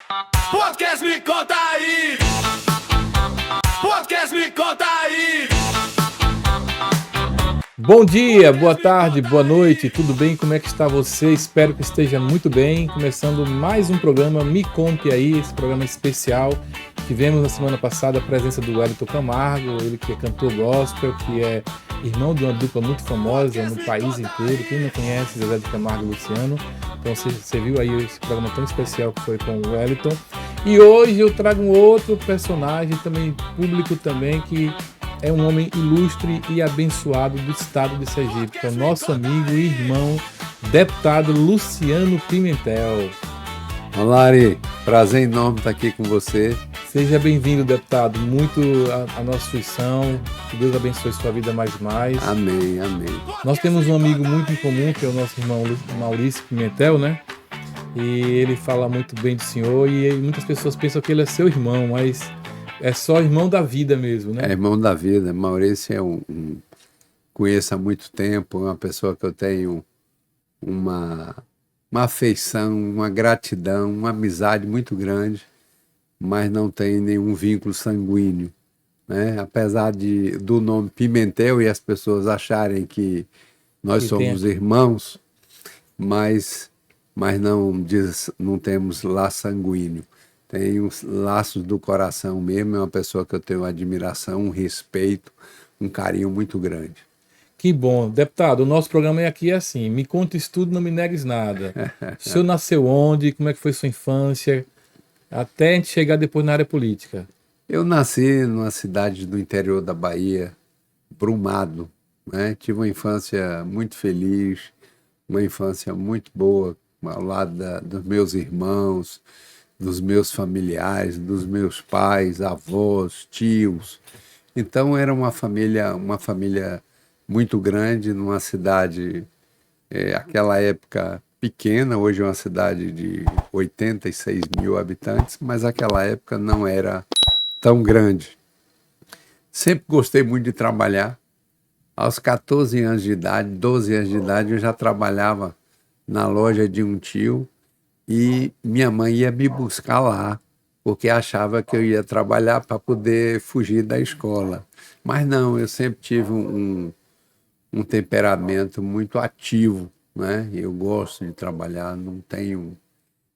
Podcast Me Conta Aí. Podcast Me Conta Aí. Bom dia, boa tarde, boa noite, tudo bem? Como é que está você? Espero que esteja muito bem. Começando mais um programa Me Conte Aí, esse programa especial. Tivemos na semana passada a presença do Wellington Camargo, ele que é cantor gospel, que é irmão de uma dupla muito famosa no país inteiro. Quem não conhece, Zezé de Camargo e Luciano. Então você viu aí esse programa tão especial que foi com o Wellington. E hoje eu trago um outro personagem, também público também, que é um homem ilustre e abençoado do estado de Sergipe, que é o nosso amigo e irmão, deputado Luciano Pimentel. Olá, Ari. Prazer enorme estar aqui com você. Seja bem-vindo, deputado. Muito a nossa instituição. Que Deus abençoe sua vida mais e mais. Amém, amém. Nós temos um amigo muito em comum, que é o nosso irmão Maurício Pimentel, né? E ele fala muito bem do senhor e muitas pessoas pensam que ele é seu irmão, mas é só irmão da vida mesmo, né? É irmão da vida. Maurício conheço há muito tempo, é uma pessoa que eu tenho uma afeição, uma gratidão, uma amizade muito grande, mas não tem nenhum vínculo sanguíneo, né? Apesar do nome Pimentel e as pessoas acharem que nós somos irmãos, mas não temos laço sanguíneo. Tem os laços do coração mesmo, é uma pessoa que eu tenho admiração, um respeito, um carinho muito grande. Que bom. Deputado, o nosso programa aqui é assim, me conte tudo, não me negues nada. O senhor nasceu onde? Como é que foi sua infância? Até a gente chegar depois na área política. Eu nasci numa cidade do interior da Bahia, Brumado, né? Tive uma infância muito feliz, uma infância muito boa, ao lado dos meus irmãos, dos meus familiares, dos meus pais, avós, tios. Então era uma família muito grande, numa cidade, aquela época pequena, hoje é uma cidade de 86 mil habitantes, mas aquela época não era tão grande. Sempre gostei muito de trabalhar. Aos 14 anos de idade, 12 anos de idade, eu já trabalhava na loja de um tio e minha mãe ia me buscar lá, porque achava que eu ia trabalhar para poder fugir da escola. Mas não, eu sempre tive um temperamento muito ativo, né? Eu gosto de trabalhar,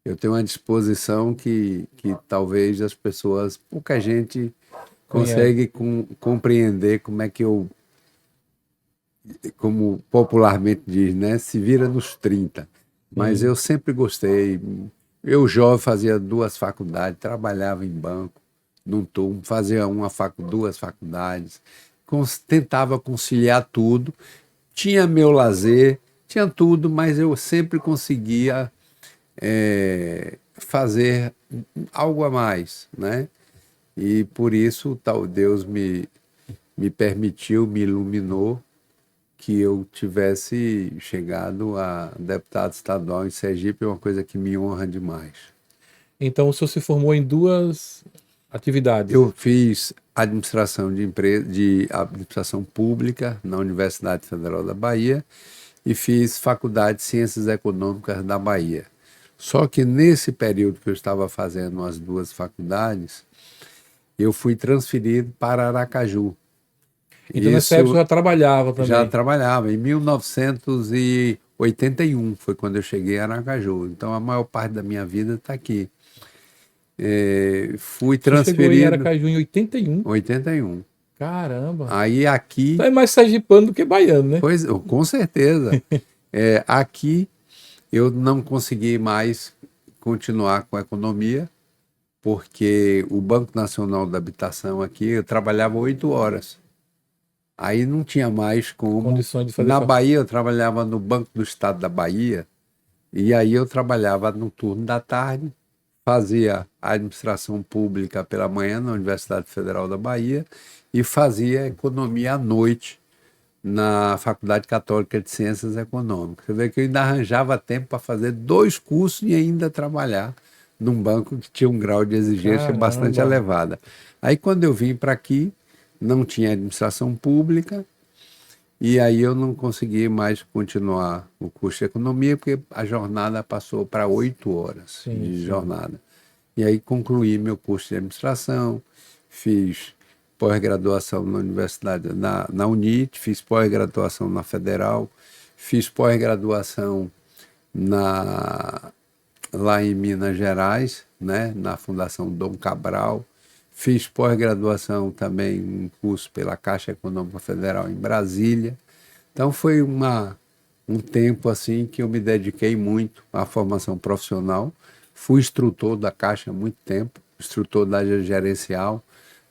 eu tenho uma disposição que talvez as pessoas, pouca gente consegue compreender como é que como popularmente diz, né? Se vira nos 30. Mas eu sempre gostei. Eu jovem fazia 2 faculdades, trabalhava em banco, num turno, fazia duas faculdades, tentava conciliar tudo, tinha meu lazer, tinha tudo, mas eu sempre conseguia fazer algo a mais, né? E por isso Deus me permitiu, me iluminou, que eu tivesse chegado a deputado estadual em Sergipe, é uma coisa que me honra demais. Então o senhor se formou em 2 atividades? Eu fiz administração de administração pública na Universidade Federal da Bahia e fiz faculdade de Ciências Econômicas da Bahia. Só que nesse período que eu estava fazendo as 2 faculdades, eu fui transferido para Aracaju. Então nessa época já trabalhava também? Já trabalhava. Em 1981 foi quando eu cheguei a Aracaju. Então a maior parte da minha vida está aqui. Fui transferido... Você chegou em Aracaju em 81? 81. Caramba! Aí aqui... Então é mais sergipano do que baiano, né? Pois, com certeza. Aqui eu não consegui mais continuar com a economia, porque o Banco Nacional da Habitação aqui, eu trabalhava 8 horas. Aí não tinha mais condições de fazer. Na Bahia, eu trabalhava no Banco do Estado da Bahia, e aí eu trabalhava no turno da tarde, fazia administração pública pela manhã na Universidade Federal da Bahia e fazia economia à noite na Faculdade Católica de Ciências Econômicas. Você vê que eu ainda arranjava tempo para fazer 2 cursos e ainda trabalhar num banco que tinha um grau de exigência bastante elevada. Aí quando eu vim para aqui, não tinha administração pública, e aí eu não consegui mais continuar o curso de economia, porque a jornada passou para 8 horas de jornada. E aí concluí meu curso de administração, fiz pós-graduação na universidade, na UNIT, fiz pós-graduação na Federal, fiz pós-graduação na lá em Minas Gerais, né, na Fundação Dom Cabral. Fiz pós-graduação também, um curso pela Caixa Econômica Federal em Brasília. Então foi um tempo assim que eu me dediquei muito à formação profissional. Fui instrutor da Caixa há muito tempo, instrutor da área gerencial.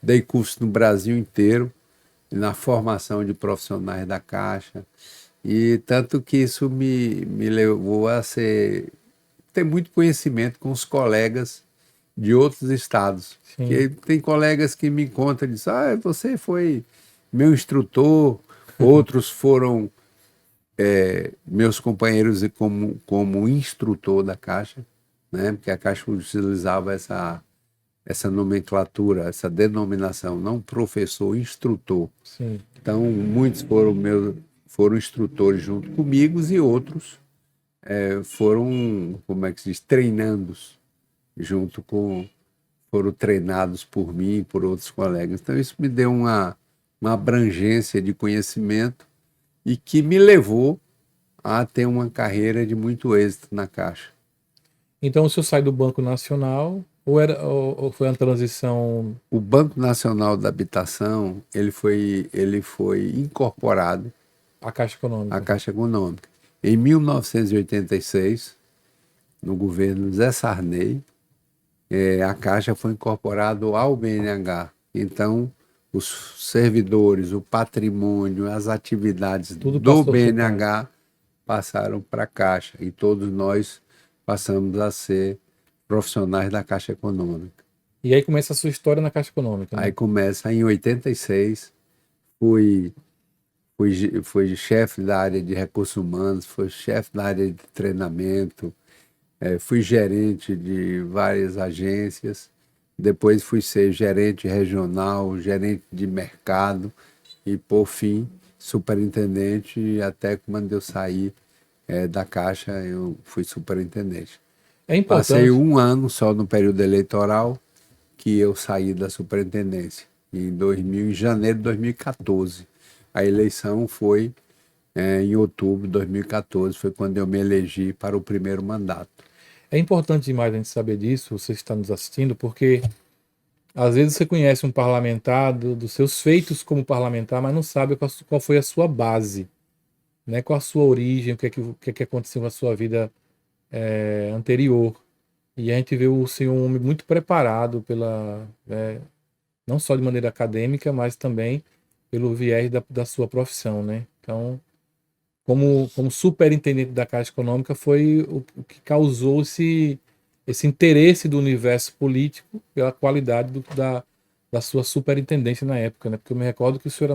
Dei curso no Brasil inteiro, na formação de profissionais da Caixa. E tanto que isso me levou a ter muito conhecimento com os colegas de outros estados. Sim. Que tem colegas que me encontram e dizem, você foi meu instrutor, outros foram meus companheiros como instrutor da Caixa, né? Porque a Caixa utilizava essa nomenclatura, essa denominação, não professor, instrutor. Sim. Então, muitos foram instrutores junto comigo e outros foram, como é que se diz, treinandos foram treinados por mim e por outros colegas. Então isso me deu uma abrangência de conhecimento e que me levou a ter uma carreira de muito êxito na Caixa. Então o senhor sai do Banco Nacional ou foi uma transição? O Banco Nacional da Habitação, ele foi incorporado À Caixa Econômica. à Caixa Econômica. Em 1986, no governo Zé Sarney, a Caixa foi incorporada ao BNH. Então, os servidores, o patrimônio, as atividades Tudo do passou BNH passaram para a Caixa e todos nós passamos a ser profissionais da Caixa Econômica. E aí começa a sua história na Caixa Econômica, né? Aí começa em 86, fui chefe da área de recursos humanos, fui chefe da área de treinamento, fui gerente de várias agências, depois fui ser gerente regional, gerente de mercado e, por fim, superintendente, e até quando eu saí da Caixa, eu fui superintendente. É importante. Passei um ano só no período eleitoral que eu saí da superintendência, em janeiro de 2014. A eleição foi em outubro de 2014, foi quando eu me elegi para o primeiro mandato. É importante demais a gente saber disso, você está nos assistindo, porque às vezes você conhece um parlamentar dos seus feitos como parlamentar, mas não sabe qual foi a sua base, né? Qual a sua origem, o que é que aconteceu na sua vida anterior. E a gente vê o senhor um homem muito preparado não só de maneira acadêmica, mas também pelo viés da sua profissão, né? Então, como superintendente da Caixa Econômica, foi o que causou esse interesse do universo político pela qualidade da sua superintendência na época, né? Porque eu me recordo que o senhor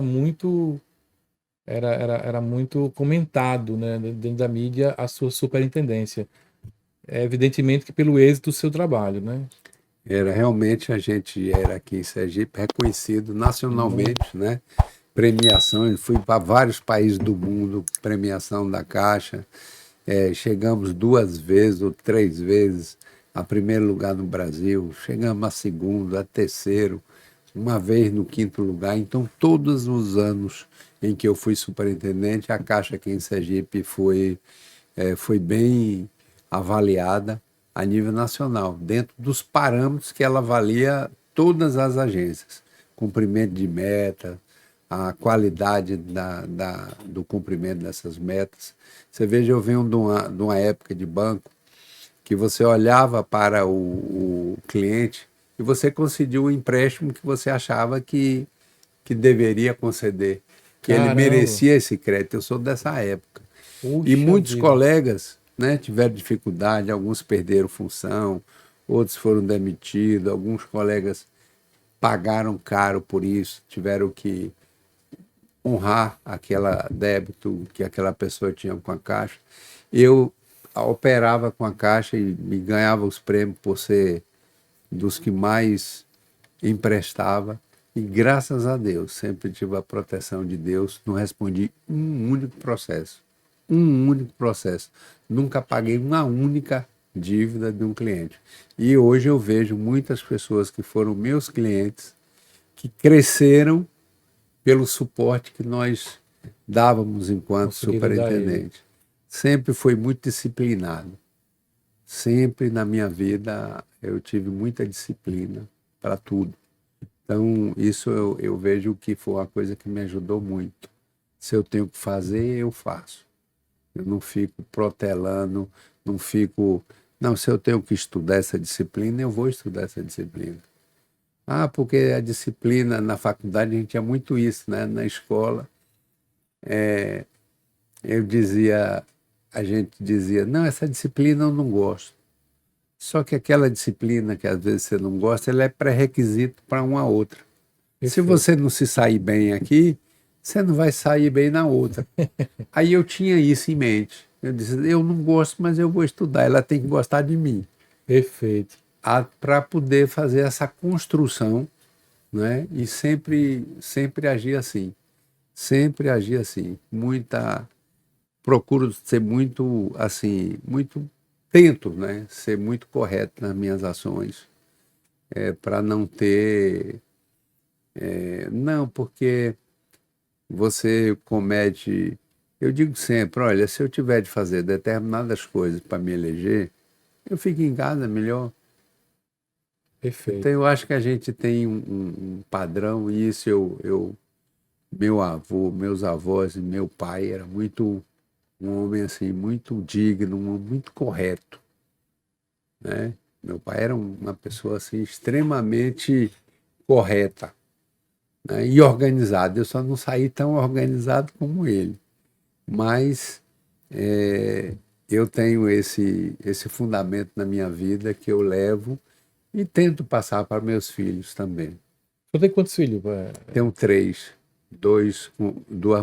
era muito comentado, né, dentro da mídia, a sua superintendência. Evidentemente que pelo êxito do seu trabalho, né? Realmente a gente era aqui em Sergipe reconhecido nacionalmente, né? Premiações, fui para vários países do mundo, premiação da Caixa. Chegamos 2 vezes ou 3 vezes a primeiro lugar no Brasil, chegamos a segundo, a terceiro, uma vez no 5º lugar. Então, todos os anos em que eu fui superintendente, a Caixa aqui em Sergipe foi bem avaliada a nível nacional, dentro dos parâmetros que ela avalia todas as agências. Cumprimento de meta, a qualidade do cumprimento dessas metas. Você veja, eu venho de uma época de banco que você olhava para o cliente e você concediu o empréstimo que você achava que deveria conceder, que Caramba. ele merecia esse crédito. Eu sou dessa época. Puxa E muitos vida. colegas, né, tiveram dificuldade, alguns perderam função, outros foram demitidos, alguns colegas pagaram caro por isso, tiveram que honrar aquele débito que aquela pessoa tinha com a Caixa. Eu operava com a Caixa e ganhava os prêmios por ser dos que mais emprestava. E graças a Deus, sempre tive a proteção de Deus, não respondi um único processo. Um único processo. Nunca paguei uma única dívida de um cliente. E hoje eu vejo muitas pessoas que foram meus clientes que cresceram pelo suporte que nós dávamos enquanto Conseguiram dar superintendente. Sempre foi muito disciplinado. Sempre na minha vida eu tive muita disciplina para tudo. Então, isso eu vejo que foi uma coisa que me ajudou muito. Se eu tenho que fazer, eu faço. Eu não fico protelando, não fico... Não, se eu tenho que estudar essa disciplina, eu vou estudar essa disciplina. Ah, porque a disciplina na faculdade a gente tinha muito isso, né? Na escola, a gente dizia, não, essa disciplina eu não gosto. Só que aquela disciplina que às vezes você não gosta, ela é pré-requisito para uma outra. Se Perfeito. você não se sair bem aqui, você não vai sair bem na outra. Aí eu tinha isso em mente. Eu disse, eu não gosto, mas eu vou estudar, ela tem que gostar de mim. Perfeito. Para poder fazer essa construção, né? E sempre agir assim. Sempre agir assim. Procuro ser muito, assim, tento, né? Ser muito correto nas minhas ações. Para não ter... não, porque você comete... Eu digo sempre, olha, se eu tiver de fazer determinadas coisas para me eleger, eu fico em casa melhor. Perfeito. Então eu acho que a gente tem um padrão, e isso meu avô, meus avós e meu pai era um homem assim, muito digno, um homem muito correto, né? Meu pai era uma pessoa assim, extremamente correta, né? E organizada. Eu só não saí tão organizado como ele. Mas eu tenho esse fundamento na minha vida que eu levo e tento passar para meus filhos também. Você tem quantos filhos? Tenho 3, duas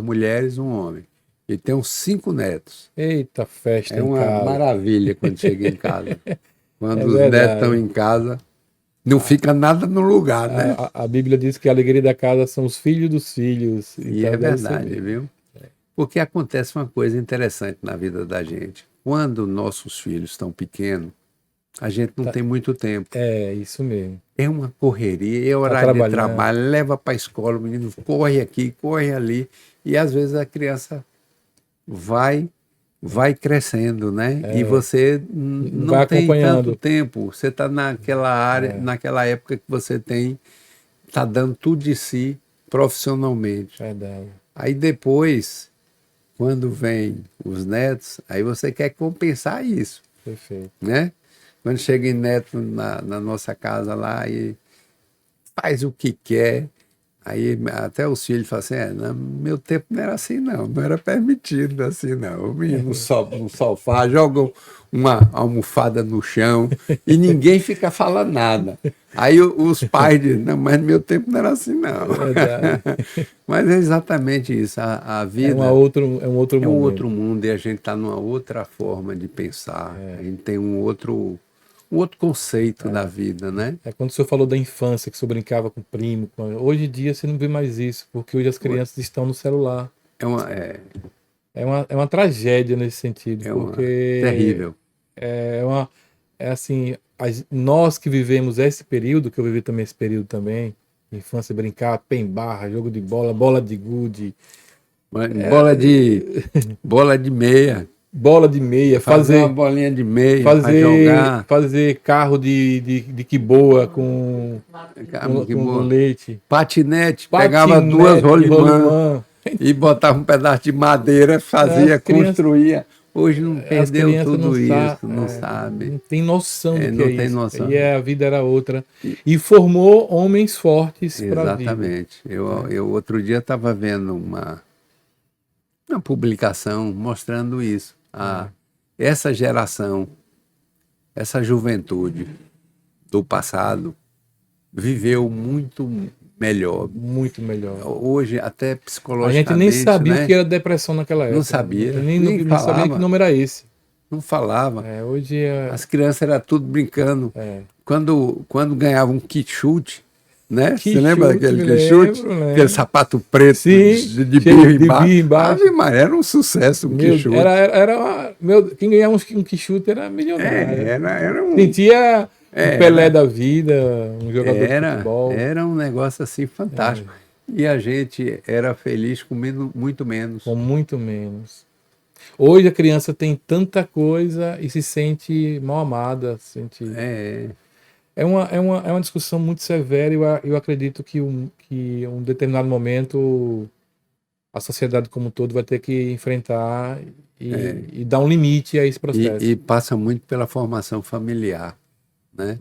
mulheres e um homem. E tenho 5 netos. Eita, festa É em uma casa. maravilha quando chega em casa. Quando É os verdade. netos estão em casa, não fica nada no lugar, né? A Bíblia diz que a alegria da casa são os filhos dos filhos. E Então, é deve ser verdade, mesmo. viu? Porque acontece uma coisa interessante na vida da gente. Quando nossos filhos estão pequenos, a gente não tem muito tempo. É, isso mesmo. É uma correria, é horário de trabalhando. trabalho, leva para a escola, o menino corre aqui, corre ali, e às vezes a criança vai crescendo, né? E você não Vai tem acompanhando. tanto tempo. Você está naquela área, naquela época que você está dando tudo de si profissionalmente. Verdade. Aí depois, quando vem os netos, aí você quer compensar isso, Perfeito. né? Quando chega em neto na nossa casa lá e faz o que quer, aí até os filhos falam assim, no meu tempo não era assim não era permitido assim não. O menino sobe no sofá, joga uma almofada no chão e ninguém fica falando nada. Aí os pais dizem, não, mas no meu tempo não era assim não. Verdade. Mas é exatamente isso, a vida É um outro é um momento. outro mundo e a gente está numa outra forma de pensar, a gente tem um outro conceito da vida, né? É quando o senhor falou da infância, que o senhor brincava com o primo. Hoje em dia você não vê mais isso, porque hoje as crianças estão no celular. É uma tragédia nesse sentido, porque terrível. é assim, nós que vivemos esse período, que eu vivi também esse período também, infância, brincar, pem-barra, jogo de bola de gude, Bola de meia. bola de meia, Fazer uma bolinha de meia para fazer, jogar. fazer carro de quiboa com leite. Patinete, pegava Patinete, duas rolimã rolimã. e botava um pedaço de madeira, fazia, As crianças- construía. Hoje não As perdeu crianças tudo não isso, não não sabe. tem noção do que não é tem isso. noção. E a vida era outra. E formou homens fortes para a vida. Exatamente. Eu outro dia estava vendo uma publicação mostrando isso. Essa geração, essa juventude do passado viveu muito melhor. Muito melhor. Hoje, até A psicologicamente, gente nem sabia né? o que era depressão naquela época. Não sabia, Nem nem sabia falava. que nome era esse. Não falava. Hoje As crianças eram tudo brincando. é Quando ganhava um kit chute, né? Que Você lembra chute, daquele me que chute? lembro. Aquele sapato preto Sim, de cheio birro de birro embaixo. embaixo. Ave Maria, era um sucesso um Meu, quichute. quem ganhava um quichute era milionário. Era um. Sentia um Pelé Era, da vida, um jogador de futebol. era um negócio assim fantástico. E a gente era feliz comendo muito menos. Com muito menos. Hoje a criança tem tanta coisa e se sente mal amada. É, É uma discussão muito severa e eu acredito que um determinado momento a sociedade como um todo vai ter que enfrentar e dar um limite a esse processo. e passa muito pela formação familiar, né?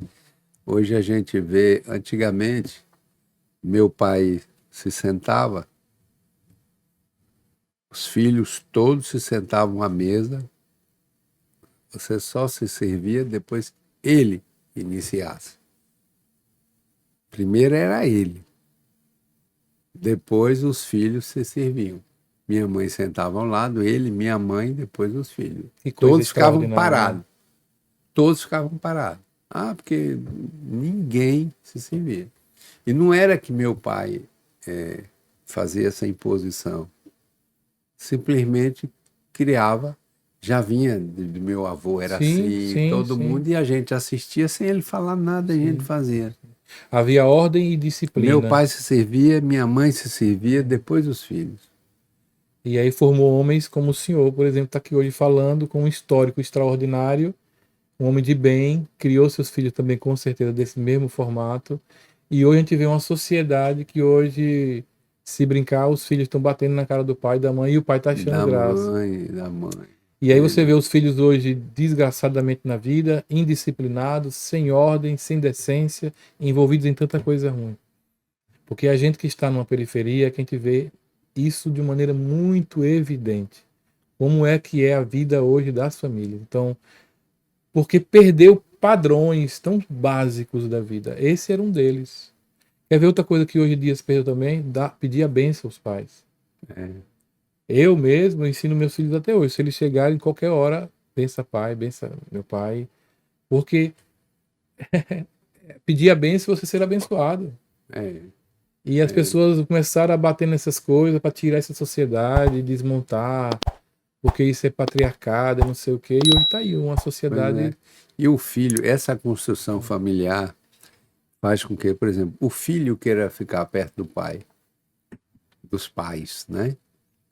Hoje a gente vê, antigamente, meu pai se sentava, os filhos todos se sentavam à mesa, você só se servia depois que ele iniciasse. Primeiro era ele, depois os filhos se serviam. Minha mãe sentava ao lado, ele, minha mãe, depois os filhos. Que coisa Todos ficavam extraordinária, parados. né? Todos ficavam parados. Ah, porque ninguém se servia. E não era que meu pai fazia essa imposição. Simplesmente criava, já vinha do meu avô, era Sim, assim, sim, todo sim. mundo, e a gente assistia sem ele falar nada, a gente fazia. Havia ordem e disciplina. Meu pai se servia, minha mãe se servia, depois os filhos. E aí formou homens como o senhor, por exemplo, está aqui hoje falando com um histórico extraordinário, um homem de bem, criou seus filhos também com certeza desse mesmo formato. E hoje a gente vê uma sociedade que hoje, se brincar, os filhos estão batendo na cara do pai e da mãe e o pai está achando graça. Da mãe. E aí você vê os filhos hoje desgraçadamente na vida, indisciplinados, sem ordem, sem decência, envolvidos em tanta coisa ruim. Porque a gente que está numa periferia, que a gente vê isso de maneira muito evidente. Como é que é a vida hoje das famílias. Então, porque perdeu padrões tão básicos da vida. Esse era um deles. Quer ver outra coisa que hoje em dia se perdeu também? Pedir a bênção aos pais. Eu mesmo ensino meus filhos até hoje. Se eles chegarem em qualquer hora, bença pai, bença meu pai. Porque pedir a bênção, você ser abençoado. E as pessoas começaram a bater nessas coisas para tirar essa sociedade, desmontar, porque isso é patriarcado, não sei o quê. E hoje está aí uma sociedade. E o filho, essa construção familiar faz com que, por exemplo, o filho queira ficar perto do pai, dos pais, né?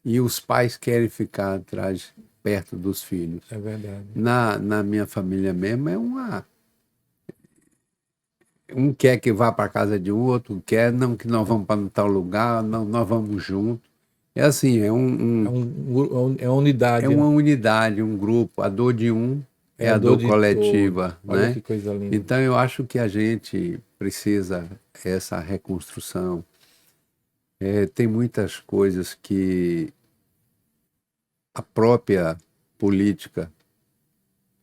E os pais querem ficar atrás, perto dos filhos. É verdade. Na minha família mesmo é uma... Um quer que vá para a casa de outro, quer não que nós vamos para tal lugar, não, nós vamos junto. É assim, É uma unidade. é uma unidade, um grupo. A dor de um é a dor de coletiva, todos. Olha né? que coisa linda. Então eu acho que a gente precisa essa reconstrução. Tem muitas coisas que a própria política,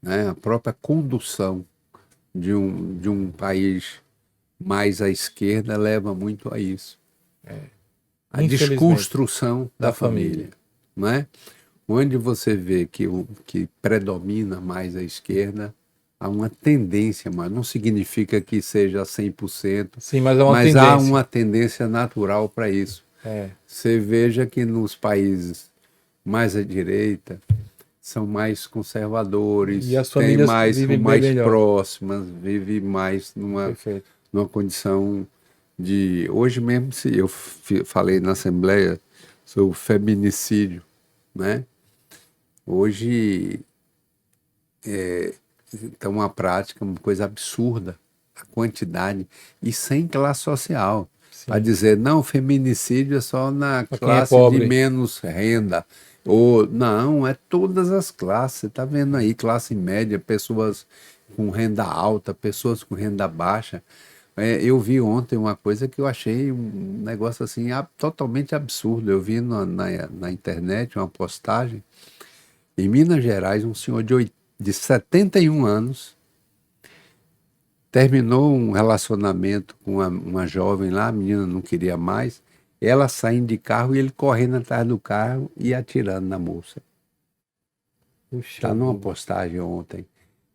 né, a própria condução de um país mais à esquerda leva muito a isso. A Infelizmente. desconstrução da Da família. Não é? Onde você vê que predomina mais a esquerda, há uma tendência, mas não significa que seja 100%, Sim, mas é uma mas tendência. há uma tendência natural para isso. Você veja que nos países mais à direita são mais conservadores, E as famílias são vivem bem mais melhor. próximas, vivem mais Perfeito. numa condição de... Hoje mesmo, se eu falei na Assembleia sobre o feminicídio, né? Hoje está uma prática, uma coisa absurda, a quantidade, e sem classe social. Para dizer, não, feminicídio é só na Pra quem é classe pobre. de menos renda. Ou, não, é todas as classes. Você está vendo aí, classe média, pessoas com renda alta, pessoas com renda baixa. Eu vi ontem uma coisa que eu achei um negócio assim totalmente absurdo. Eu vi na internet uma postagem. Em Minas Gerais, um senhor de 71 anos terminou um relacionamento com uma jovem lá, a menina não queria mais, ela saindo de carro e ele correndo atrás do carro e atirando na moça. Puxa Está numa vida. postagem ontem.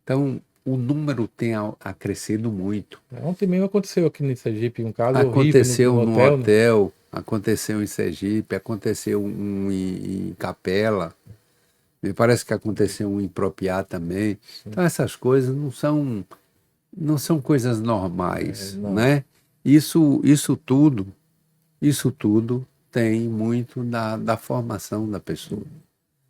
Então, o número tem crescido muito. Ontem mesmo aconteceu aqui em Sergipe um caso horrível Aconteceu no no hotel, né? hotel, aconteceu em Sergipe, aconteceu um em Capela, me parece que aconteceu um em Propiá também. Então essas coisas não são coisas normais, Não, né? Isso tudo tem muito da formação da pessoa,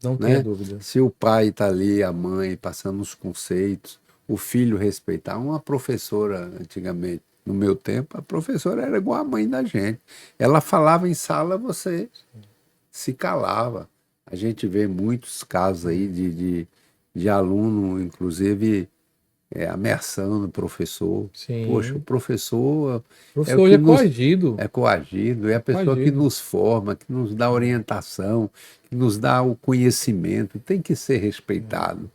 não tenha né? dúvida. Se o pai está ali, a mãe, passando os conceitos, o filho respeitar. Uma professora, antigamente, no meu tempo, a professora era igual a mãe da gente. Ela falava em sala, você se calava. A gente vê muitos casos aí de aluno, inclusive, ameaçando o professor. Poxa, o Sim. professor O é o professor hoje que é nos coagido. é coagido, é a pessoa que Coagido. nos forma, que nos dá orientação, que nos dá o conhecimento, tem que ser respeitado.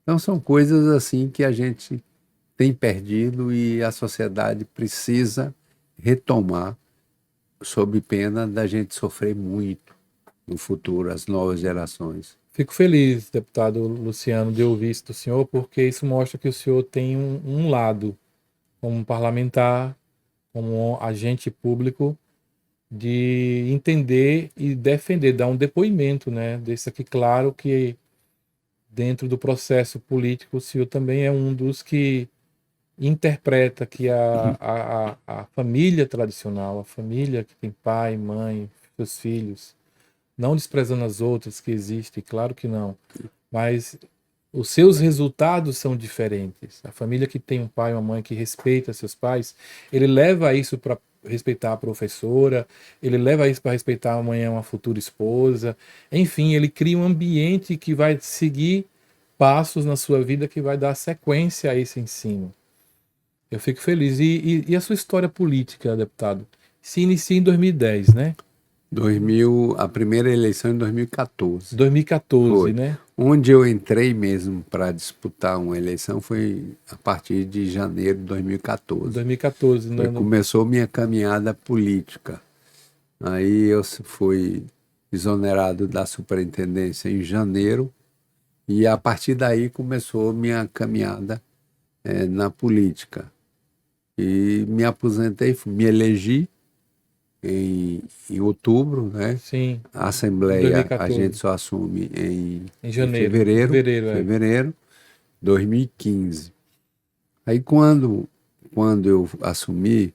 Então são coisas assim que a gente tem perdido e a sociedade precisa retomar, sob pena da gente sofrer muito no futuro, as novas gerações. Fico feliz, deputado Luciano, de ouvir isso do senhor, porque isso mostra que o senhor tem um lado, como parlamentar, como agente público, de entender e defender, dar um depoimento, né? Desse aqui, claro que dentro do processo político, o senhor também é um dos que interpreta que a família tradicional, a família que tem pai, mãe, seus filhos, não desprezando as outras que existem, claro que não, mas os seus resultados são diferentes. A família que tem um pai e uma mãe que respeita seus pais, ele leva isso para respeitar a professora, ele leva isso para respeitar amanhã uma futura esposa, enfim, ele cria um ambiente que vai seguir passos na sua vida que vai dar sequência a esse ensino. Eu fico feliz. E a sua história política, deputado? Se inicia em 2010, né? 2000, a primeira eleição em 2014. 2014, Foi. né? Onde eu entrei mesmo para disputar uma eleição foi a partir de janeiro de 2014. 2014, Foi, começou minha caminhada política. Aí eu fui exonerado da superintendência em janeiro e a partir daí começou minha caminhada na política. E me aposentei, me elegi em outubro, né? Sim, A em Assembleia a 2014. gente só assume Em em janeiro. fevereiro, Fevereiro, é. 2015. Aí quando eu assumi,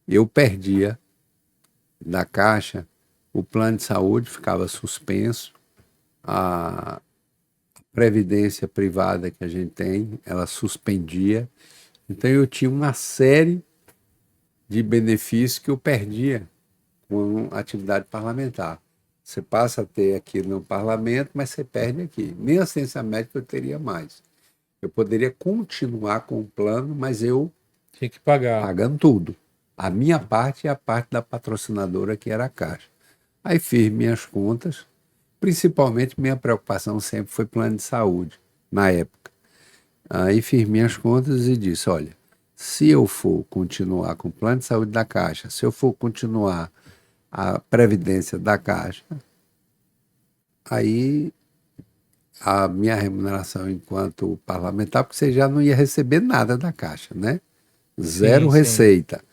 eu perdia da Caixa, o plano de saúde ficava suspenso, a previdência privada que a gente tem, ela suspendia. Então eu tinha uma série de benefícios que eu perdia com a atividade parlamentar. Você passa a ter aqui no parlamento, mas você perde aqui. Nem a assistência médica eu teria mais. Eu poderia continuar com o plano, mas eu Tinha que pagar. pagando tudo. A minha parte e a parte da patrocinadora, que era a Caixa. Aí fiz minhas contas, principalmente minha preocupação sempre foi plano de saúde, na época. Aí fiz minhas contas e disse, olha, se eu for continuar com o plano de saúde da Caixa, se eu for continuar a previdência da Caixa, aí a minha remuneração enquanto parlamentar, porque você já não ia receber nada da Caixa, né? Zero Sim. receita.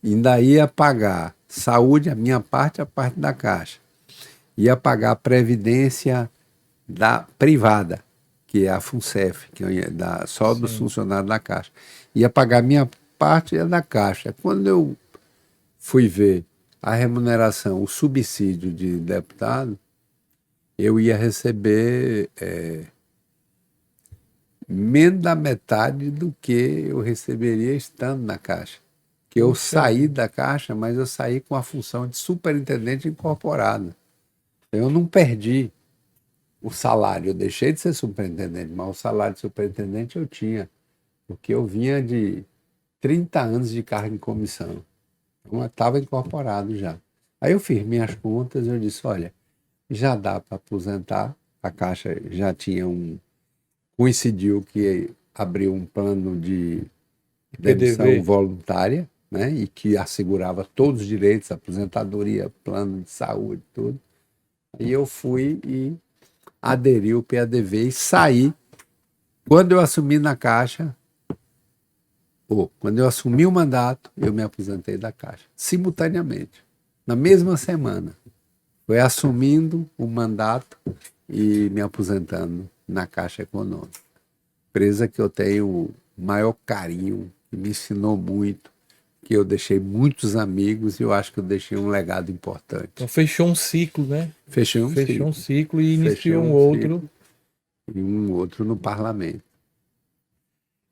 Ainda ia pagar saúde, a minha parte, a parte da Caixa. Ia pagar a previdência da privada, que é a FUNCEF, que é só dos Sim. funcionários da Caixa. Ia pagar a minha parte e a da Caixa. Quando eu fui ver a remuneração, o subsídio de deputado, eu ia receber menos da metade do que eu receberia estando na Caixa. Que eu saí da Caixa, mas eu saí com a função de superintendente incorporado. Eu não perdi o salário, eu deixei de ser superintendente, mas o salário de superintendente eu tinha, porque eu vinha de 30 anos de cargo em comissão. Então eu estava incorporado já. Aí eu fiz minhas contas e eu disse, olha, já dá para aposentar, a Caixa já tinha coincidiu que abriu um plano de demissão PDV. voluntária, né, e que assegurava todos os direitos, aposentadoria, plano de saúde, tudo. E eu fui e aderi ao PADV e saí Quando eu assumi na Caixa, quando eu assumi o mandato, eu me aposentei da Caixa, simultaneamente, na mesma semana. Foi assumindo o mandato e me aposentando na Caixa Econômica. Empresa que eu tenho o maior carinho, que me ensinou muito, que eu deixei muitos amigos e eu acho que eu deixei um legado importante. Então fechou um ciclo, né? Fechei um Fechou ciclo. um ciclo e iniciou Fechei um um outro. ciclo. E um outro no parlamento.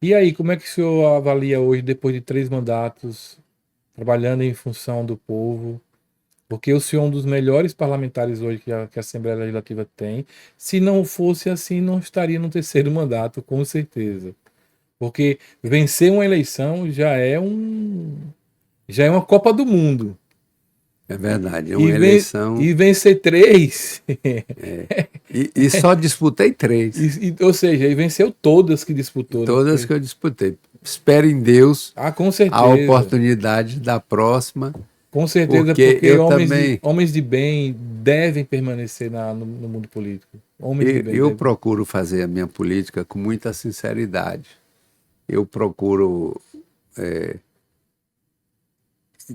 E aí, como é que o senhor avalia hoje, depois de 3 mandatos, trabalhando em função do povo? Porque o senhor é um dos melhores parlamentares hoje que a Assembleia Legislativa tem. Se não fosse assim, não estaria no 3º mandato, com certeza. Porque vencer uma eleição já é uma Copa do Mundo. É verdade, é E, uma eleição. e vencer 3, E só disputei 3. ou seja, e venceu todas que disputou, né? Todas que eu disputei. Espero em Deus Com a certeza. oportunidade da próxima, Com certeza, porque porque eu também. homens de bem devem permanecer no mundo político. Homens de bem Eu devem. procuro fazer a minha política com muita sinceridade. Eu procuro.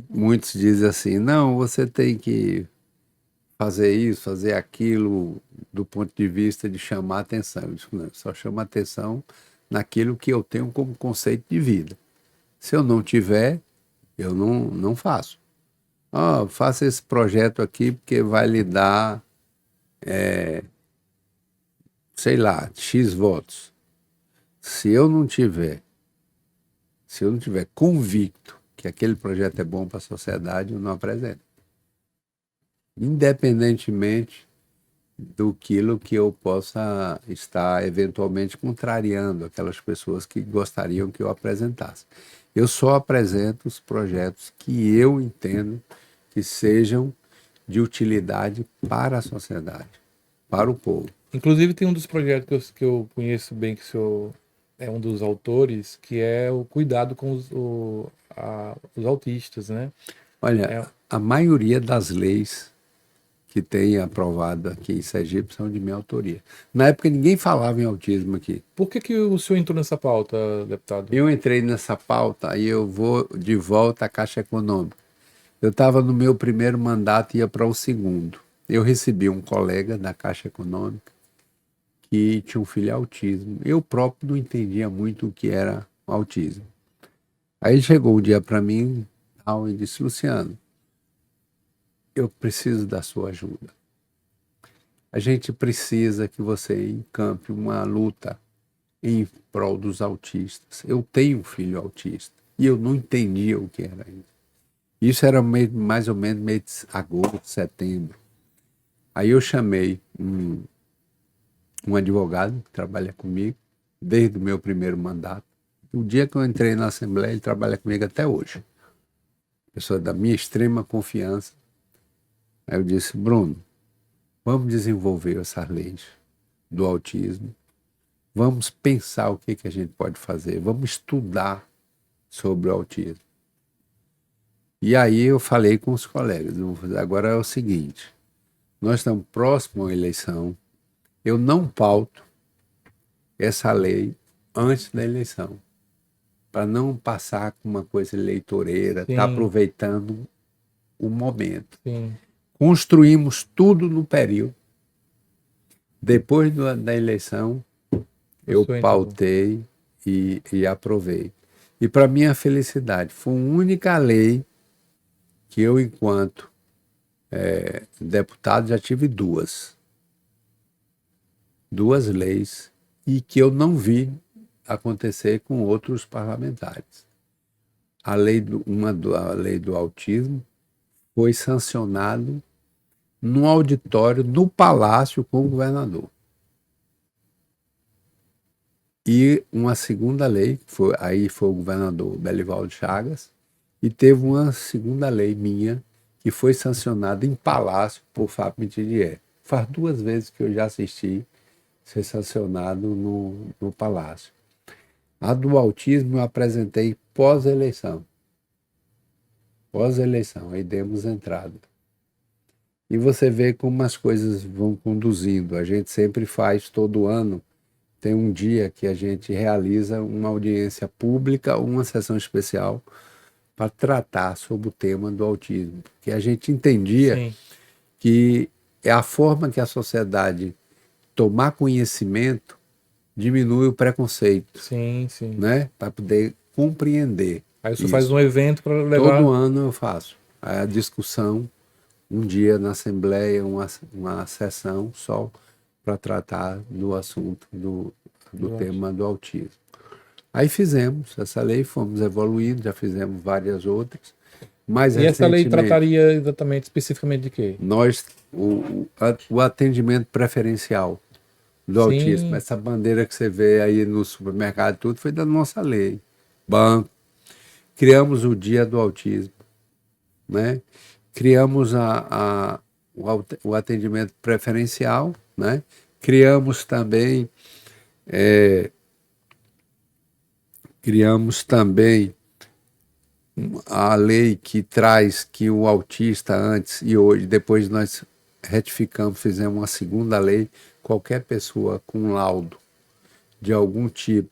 Muitos dizem assim: não, você tem que fazer isso, fazer aquilo, do ponto de vista de chamar atenção. Eu digo, não, eu só chamo atenção naquilo que eu tenho como conceito de vida. Se eu não tiver, eu não faço. Faça esse projeto aqui porque vai lhe dar, sei lá, X votos. Se eu não tiver convicto que aquele projeto é bom para a sociedade, eu não apresento. Independentemente do que eu possa estar eventualmente contrariando aquelas pessoas que gostariam que eu apresentasse. Eu só apresento os projetos que eu entendo que sejam de utilidade para a sociedade, para o povo. Inclusive, tem um dos projetos que eu conheço bem, que o senhor é um dos autores, que é o cuidado com os autistas, né? Olha, a maioria das leis que tem aprovado aqui em Sergipe são de minha autoria. Na época ninguém falava em autismo aqui. Por que o senhor entrou nessa pauta, deputado? Eu entrei nessa pauta e eu vou de volta à Caixa Econômica. Eu estava no meu primeiro mandato e ia para o segundo. Eu recebi um colega da Caixa Econômica que tinha um filho autismo. Eu próprio não entendia muito o que era autismo. Aí chegou o dia para mim e disse: Luciano, eu preciso da sua ajuda. A gente precisa que você encampe uma luta em prol dos autistas. Eu tenho um filho autista e eu não entendia o que era ainda. Isso era mais ou menos mês de agosto, setembro. Aí eu chamei um advogado que trabalha comigo desde o meu primeiro mandato. O dia que eu entrei na Assembleia, ele trabalha comigo até hoje. Pessoa da minha extrema confiança. Aí eu disse: Bruno, vamos desenvolver essas leis do autismo. Vamos pensar o que a gente pode fazer. Vamos estudar sobre o autismo. E aí eu falei com os colegas: agora é o seguinte, nós estamos próximos à eleição, eu não pauto essa lei antes da eleição, para não passar com uma coisa eleitoreira, tá aproveitando o momento. Sim. Construímos tudo no período. Depois da eleição, eu pautei e aprovei. E para minha felicidade, foi a única lei que eu, enquanto deputado, já tive duas leis e que eu não vi acontecer com outros parlamentares. A lei do autismo foi sancionado num auditório no Palácio com o governador. E uma segunda lei, aí foi o governador Belivaldo Chagas, e teve uma segunda lei minha que foi sancionada em Palácio por Fábio Mitidier. Faz 2 vezes que eu já assisti ser sancionado no Palácio. A do autismo eu apresentei pós-eleição. Aí demos entrada. E você vê como as coisas vão conduzindo. A gente sempre faz todo ano tem um dia que a gente realiza uma audiência pública, uma sessão especial para tratar sobre o tema do autismo, que a gente entendia Sim, que é a forma que a sociedade tomar conhecimento diminui o preconceito, sim, sim. né? Para poder compreender Aí você faz isso. um evento para levar. Todo ano eu faço a discussão, um dia na Assembleia, uma sessão só para tratar do assunto do tema do autismo. Aí fizemos essa lei, fomos evoluindo, já fizemos várias outras. Mais E essa lei recentemente, trataria exatamente, especificamente de quê? o atendimento preferencial do autismo, Sim, essa bandeira que você vê aí no supermercado, tudo foi da nossa lei. Banco. Criamos o Dia do Autismo, né? Criamos o atendimento preferencial, né? Criamos também a lei que traz que o autista antes e hoje, depois nós retificamos, fizemos uma segunda lei, qualquer pessoa com laudo de algum tipo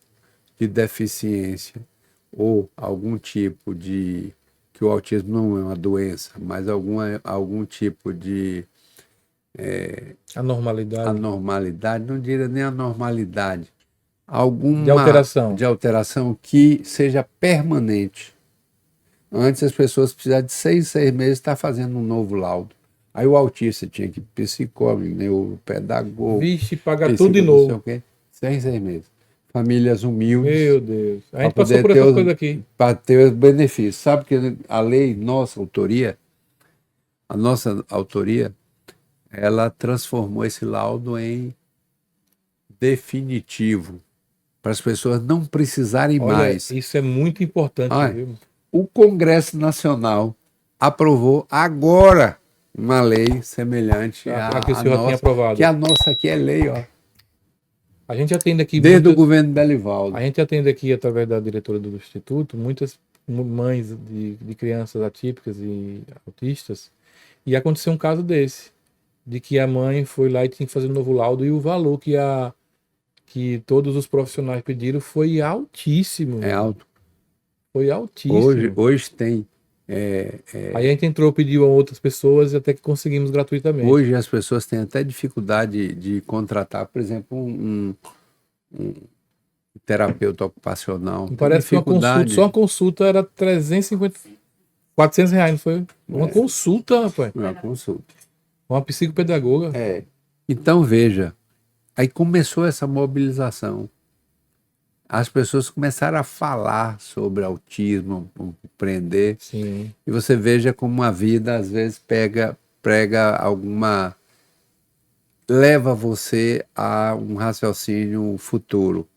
de deficiência ou algum tipo de, que o autismo não é uma doença, mas algum tipo de a normalidade anormalidade, não diria nem anormalidade, de alguma alteração. de alteração que seja permanente. Antes as pessoas precisavam de 6 meses estar fazendo um novo laudo. Aí o autista tinha que ir psicólogo, neuropedagogo, Vixe, paga tudo de não sei novo. o quê, 6 meses. Famílias humildes, Meu Deus. A para gente passou poder por essas coisas aqui. para ter os benefícios. Sabe que a lei, a nossa autoria, ela transformou esse laudo em definitivo, para as pessoas não precisarem Olha, mais. isso é muito importante, Ah, viu? o Congresso Nacional aprovou agora uma lei semelhante A que o à senhor já tinha nossa, aprovado. que a nossa aqui é lei, ó, A gente atende aqui desde o muitas, governo a Belivaldo. gente atende aqui através da diretora do instituto muitas mães de crianças atípicas e autistas, e aconteceu um caso desse, de que a mãe foi lá e tinha que fazer um novo laudo e o valor que todos os profissionais pediram foi altíssimo, É velho. alto. Foi altíssimo. Hoje tem. Aí a gente entrou, pediu a outras pessoas e até que conseguimos gratuitamente. Hoje as pessoas têm até dificuldade de contratar, por exemplo, um terapeuta ocupacional. Me Tem parece que uma consulta, só dificuldade uma consulta era 350, R$ 400, não foi? Uma consulta, rapaz. na consulta. Uma psicopedagoga. É. Então, veja, aí começou essa mobilização. As pessoas começaram a falar sobre autismo, compreender, Sim. e você veja como a vida às vezes prega leva você a um raciocínio futuro.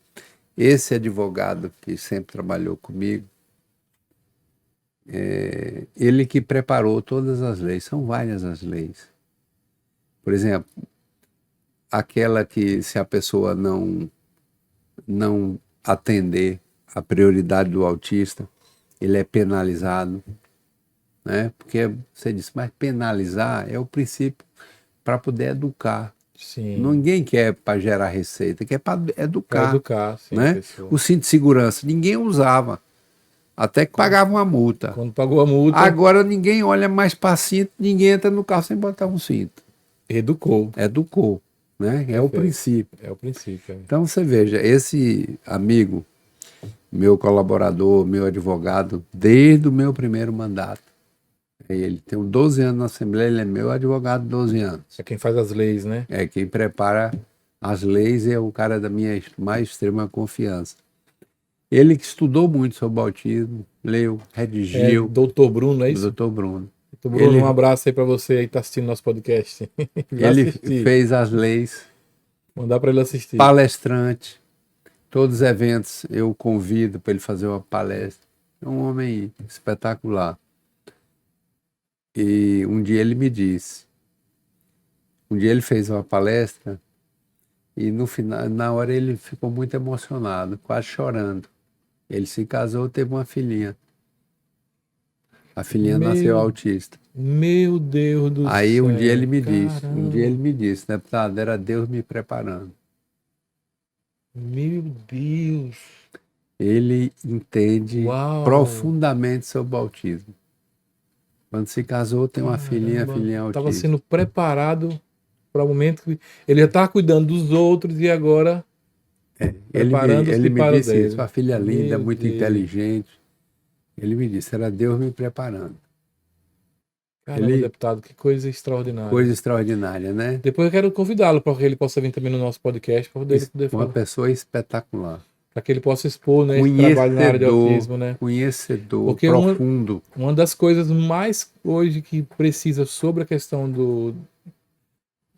Esse advogado que sempre trabalhou comigo, ele que preparou todas as leis, são várias as leis. Por exemplo, aquela que se a pessoa não atender a prioridade do autista, ele é penalizado, né? Porque você disse, mas penalizar é o princípio para poder educar. Sim. Ninguém quer para gerar receita, quer para Para educar, educar, sim, a né? pessoa. O cinto de segurança, ninguém usava, até que pagava uma multa. Quando pagou a multa, Agora ninguém olha mais para cinto, ninguém entra no carro sem botar um cinto. educou. Educou, né? É o Perfeito. princípio. É o princípio. Então você veja, esse amigo, meu colaborador, meu advogado, desde o meu primeiro mandato, ele tem 12 anos na Assembleia, ele é meu advogado 12 anos. É quem faz as leis, né? É quem prepara as leis e é o cara da minha mais extrema confiança. Ele que estudou muito sobre autismo, leu, É redigiu, doutor Bruno, é o isso? Dr. Bruno. Doutor Bruno, um abraço aí para você aí que tá assistindo nosso podcast. Vai Ele assistir. fez as leis, Mandar para ele assistir. palestrante, todos os eventos eu convido para ele fazer uma palestra. É um homem espetacular. E um dia ele me disse, um dia ele fez uma palestra e no final, na hora ele ficou muito emocionado, quase chorando. Ele se casou, teve uma filhinha. A filhinha nasceu autista. Meu Deus do céu. Aí um dia ele me disse, Caramba. deputado, era Deus me preparando. Meu Deus! Ele entende Uau! profundamente sobre o autismo. Quando se casou, tem uma filhinha Estava autista. sendo preparado para o momento que ele já estava cuidando dos outros e agora Ele preparando-se me para o disse isso, dele. sua filha linda, Meu muito Deus! inteligente. Ele me disse, era Deus me preparando. Caramba, Ele, deputado, que coisa extraordinária. coisa extraordinária, né? Depois eu quero convidá-lo para que ele possa vir também no nosso podcast, para ele poder Uma falar, pessoa espetacular. para que ele possa expor, né, esse trabalho na área de Conhecedor, autismo, né? conhecedor, Porque profundo. uma das coisas mais hoje que precisa sobre a questão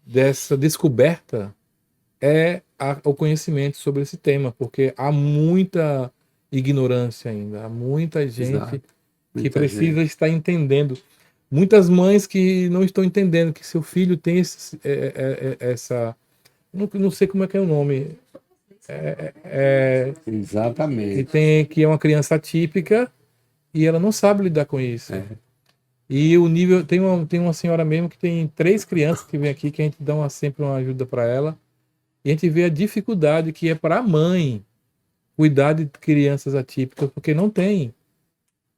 dessa descoberta é o conhecimento sobre esse tema, porque há muita ignorância ainda, há muita gente Exato. que Muita precisa gente. estar entendendo. Muitas mães que não estão entendendo que seu filho tem essa. Não sei como é que é o nome. Que Exatamente. que é uma criança atípica e ela não sabe lidar com isso. É. E o nível. Tem uma senhora mesmo que tem 3 crianças que vem aqui, que a gente dá sempre uma ajuda para ela. E a gente vê a dificuldade que é para a mãe cuidar de crianças atípicas, porque não tem.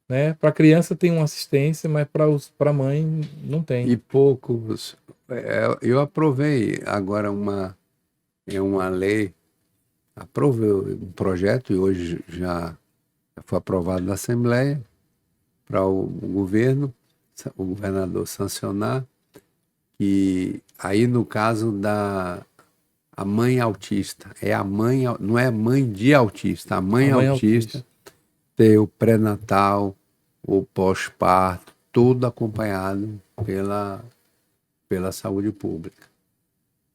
Né? Para a criança tem uma assistência, mas para a mãe não tem. E poucos. Eu aprovei agora uma lei, aprovei um projeto e hoje já foi aprovado na Assembleia para o governador sancionar, que aí no caso a mãe autista, não é mãe de autista, a mãe A mãe autista ter o pré-natal, o pós-parto, tudo acompanhado pela saúde pública,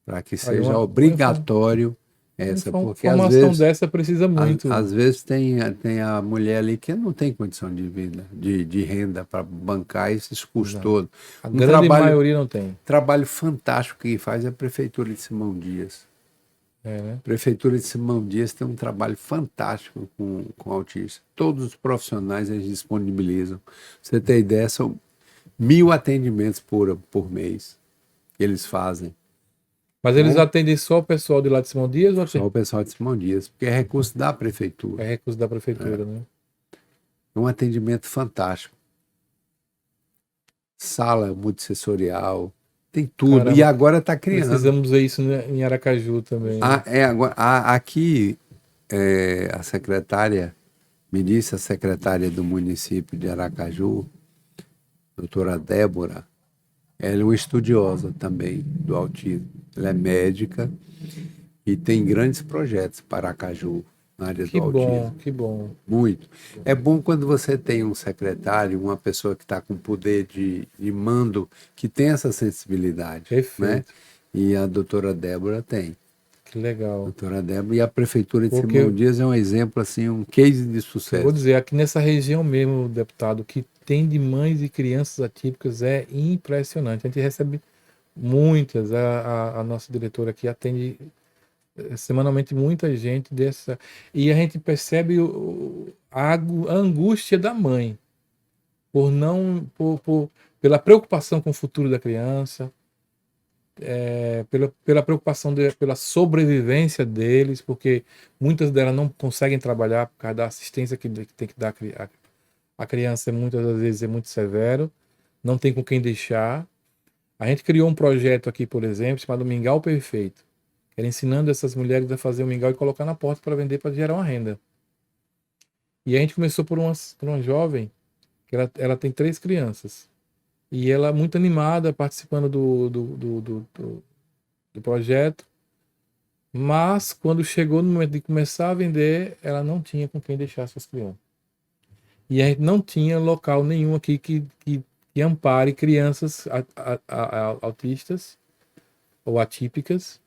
para que seja obrigatório essa, porque às informação vezes, dessa precisa muito. às vezes tem a mulher ali que não tem condição de vida, de renda para bancar esses custos todos. A grande maioria não tem. Trabalho fantástico que faz é a Prefeitura de Simão Dias. Né? A Prefeitura de Simão Dias tem um trabalho fantástico com autistas. Todos os profissionais eles disponibilizam. Pra você ter ideia, são 1.000 atendimentos por mês que eles fazem. Mas eles atendem só o pessoal de lá de Simão Dias ou Só o pessoal de Simão Dias, porque é recurso da Prefeitura. é recurso da prefeitura, né? É um atendimento fantástico. Sala multissensorial, tem tudo. Caramba, e agora está criando. Precisamos ver isso em Aracaju também. Aqui, a secretária, me disse a secretária do município de Aracaju, doutora Débora, ela é uma estudiosa também do autismo. Ela é médica e tem grandes projetos para Aracaju, na área do autismo. Que bom. Muito. É bom quando você tem um secretário, uma pessoa que está com poder de mando, que tem essa sensibilidade. Perfeito. Né? E a doutora Débora tem. Que legal. Doutora Débora. E a Prefeitura de Simão Dias é um exemplo, assim, um case de sucesso. Eu vou dizer, aqui nessa região mesmo, deputado, o que tem de mães e crianças atípicas é impressionante. A gente recebe muitas, a nossa diretora aqui atende semanalmente muita gente dessa, e a gente percebe a angústia da mãe pela preocupação com o futuro da criança, pela preocupação pela sobrevivência deles, porque muitas delas não conseguem trabalhar por causa da assistência que tem que dar a criança, muitas das vezes é muito severo, não tem com quem deixar. A gente criou um projeto aqui, por exemplo, chamado Mingau Perfeito. Era ensinando essas mulheres a fazer o mingau e colocar na porta para vender, para gerar uma renda. E a gente começou por uma jovem, que ela tem 3 crianças. E ela muito animada, participando do projeto. Mas, quando chegou no momento de começar a vender, ela não tinha com quem deixar suas crianças. E a gente não tinha local nenhum aqui que ampare crianças autistas ou atípicas,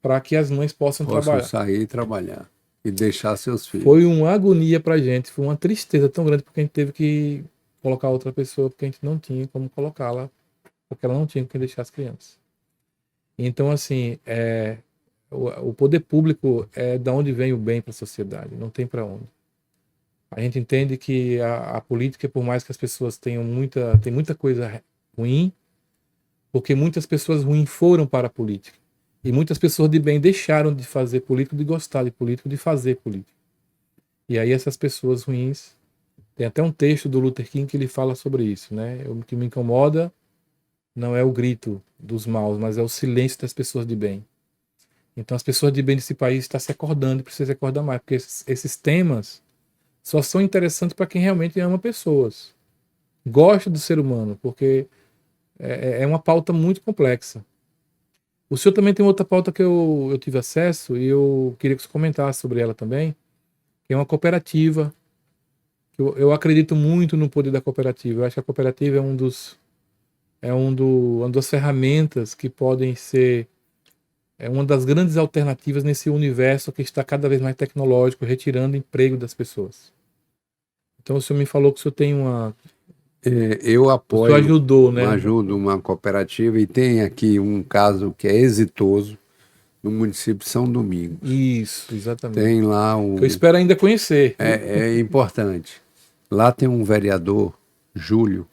para que as mães possam sair e trabalhar e deixar seus filhos. Foi uma agonia para a gente, foi uma tristeza tão grande, porque a gente teve que colocar outra pessoa, porque a gente não tinha como colocá-la, porque ela não tinha com quem deixar as crianças. Então, assim, o poder público é da onde vem o bem para a sociedade, não tem para onde. A gente entende que a política, por mais que as pessoas tenham muita coisa ruim, porque muitas pessoas ruins foram para a política. E muitas pessoas de bem deixaram de fazer político, de gostar de político, de fazer político. E aí essas pessoas ruins, tem até um texto do Luther King que ele fala sobre isso, né? O que me incomoda não é o grito dos maus, mas é o silêncio das pessoas de bem. Então as pessoas de bem desse país estão se acordando e precisam se acordar mais, porque esses temas só são interessantes para quem realmente ama pessoas, gosta do ser humano, porque é uma pauta muito complexa. O senhor também tem outra pauta que eu tive acesso e eu queria que você comentasse sobre ela também, que é uma cooperativa. Eu acredito muito no poder da cooperativa. Eu acho que a cooperativa uma das ferramentas que podem ser uma das grandes alternativas nesse universo que está cada vez mais tecnológico, retirando emprego das pessoas. Então o senhor me falou que o senhor tem Eu o senhor apoio, ajudou, né? ajudo uma cooperativa e tem aqui um caso que é exitoso no município de São Domingos. Isso, exatamente. Tem lá Que eu espero ainda conhecer. É importante. Lá tem um vereador, Júlio.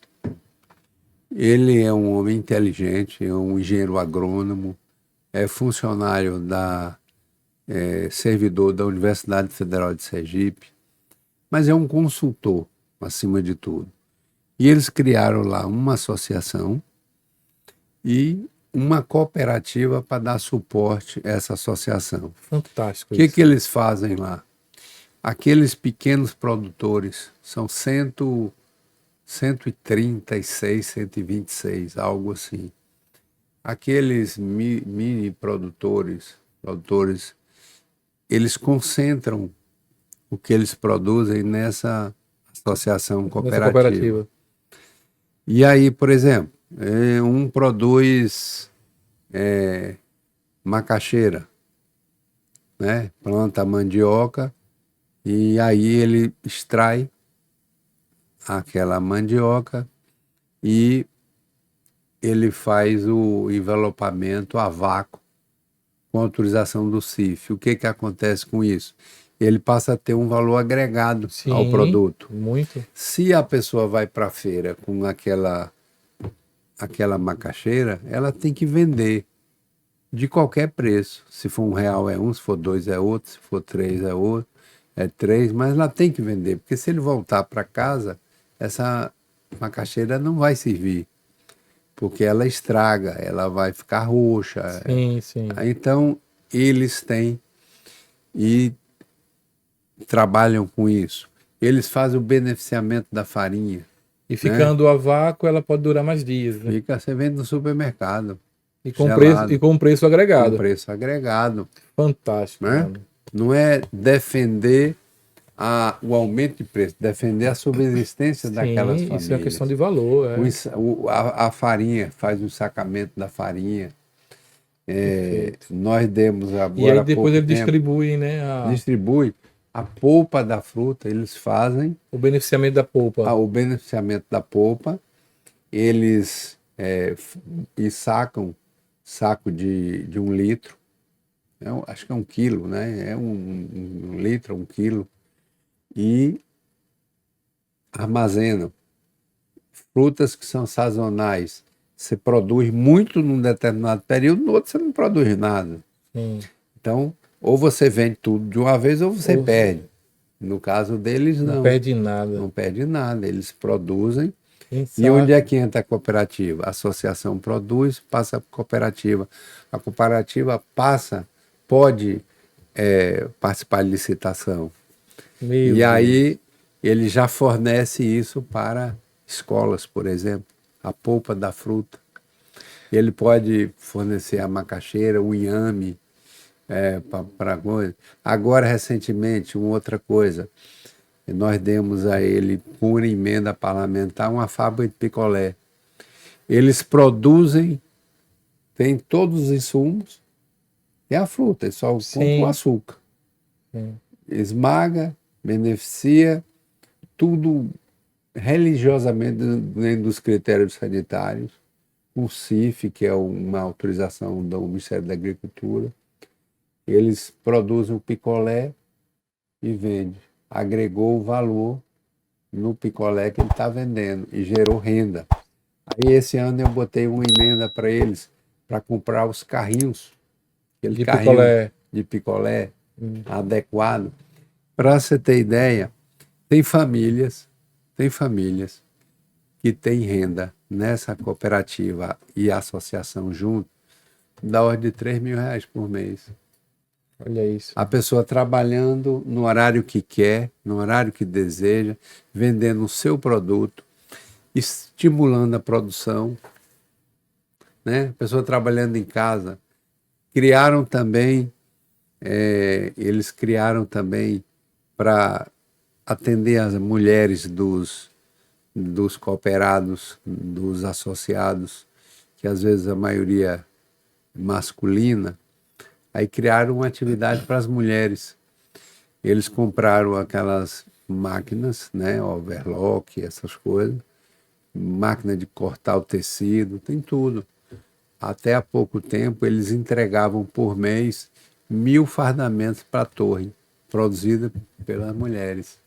Ele é um homem inteligente, é um engenheiro agrônomo, é funcionário servidor da Universidade Federal de Sergipe, mas é um consultor, acima de tudo. E eles criaram lá uma associação e uma cooperativa para dar suporte a essa associação. Fantástico. O que eles fazem lá? Aqueles pequenos produtores, são 136, 126, algo assim. Aqueles mini produtores, eles concentram o que eles produzem nessa associação cooperativa. E aí, por exemplo, um produz macaxeira, né? Planta mandioca e aí ele extrai aquela mandioca e ele faz o envelopamento a vácuo com autorização do CIF. O que acontece com isso? Ele passa a ter um valor agregado ao produto. Muito. Se a pessoa vai para a feira com aquela macaxeira, ela tem que vender de qualquer preço. Se for R$1 é um, se for 2 é outro, se for 3 é outro, é 3, mas ela tem que vender, porque se ele voltar para casa, essa macaxeira não vai servir, porque ela estraga, ela vai ficar roxa. Sim. Então, eles têm e trabalham com isso. Eles fazem o beneficiamento da farinha. E ficando a vácuo, ela pode durar mais dias. Né? Você vende no supermercado. E com preço agregado. Com preço agregado. Fantástico. Né? Não é defender o aumento de preço, defender a subsistência daquelas famílias. Isso é uma questão de valor. A farinha, faz o sacamento da farinha. Nós demos agora. E aí depois eles distribuem, né? Distribui. A polpa da fruta, eles fazem. O beneficiamento da polpa. O beneficiamento da polpa. Eles sacam saco de 1 litro. Acho que é 1 quilo, né? É 1 litro, 1 quilo. E armazenam. Frutas que são sazonais. Você produz muito num determinado período, no outro você não produz nada. Então, ou você vende tudo de uma vez ou você perde. No caso deles, não. Não perde nada. Não perde nada. Eles produzem. E onde é que entra a cooperativa? A associação produz, passa para a cooperativa. A cooperativa pode participar de licitação. Aí ele já fornece isso para escolas, por exemplo. A polpa da fruta. Ele pode fornecer a macaxeira, o inhame, para coisa. Agora, recentemente, uma outra coisa. Nós demos a ele, por emenda parlamentar, uma fábrica de picolé. Eles produzem, tem todos os insumos, e a fruta, eles só compram o açúcar. Esmaga, beneficia, tudo religiosamente dentro dos critérios sanitários, o CIF, que é uma autorização do Ministério da Agricultura. Eles produzem o picolé e vendem. Agregou o valor no picolé que ele está vendendo e gerou renda. Aí esse ano eu botei uma emenda para eles para comprar os carrinhos aquele De carrinho picolé. de picolé adequado. Para você ter ideia, tem famílias que têm renda nessa cooperativa e associação junto, da ordem de R$ 3.000 por mês. Olha isso. A pessoa trabalhando no horário que quer, no horário que deseja, vendendo o seu produto, estimulando a produção, né? A pessoa trabalhando em casa. Eles criaram também para atender as mulheres dos cooperados, dos associados, que às vezes a maioria é masculina. Aí criaram uma atividade para as mulheres. Eles compraram aquelas máquinas, né, overlock, essas coisas, máquina de cortar o tecido, tem tudo. Até há pouco tempo eles entregavam por mês 1.000 fardamentos para a torre, produzida pelas mulheres.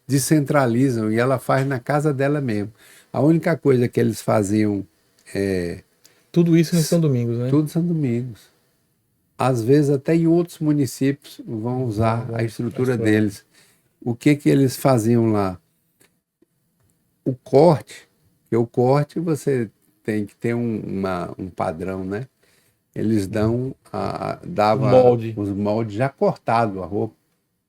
Descentralizam e ela faz na casa dela mesmo. A única coisa que eles faziam Tudo isso em São Domingos, né? tudo são domingos. Às vezes até em outros municípios vão usar a estrutura deles. O que eles faziam lá? O corte você tem que ter um padrão, né? Eles davam molde. os moldes já cortados, a roupa.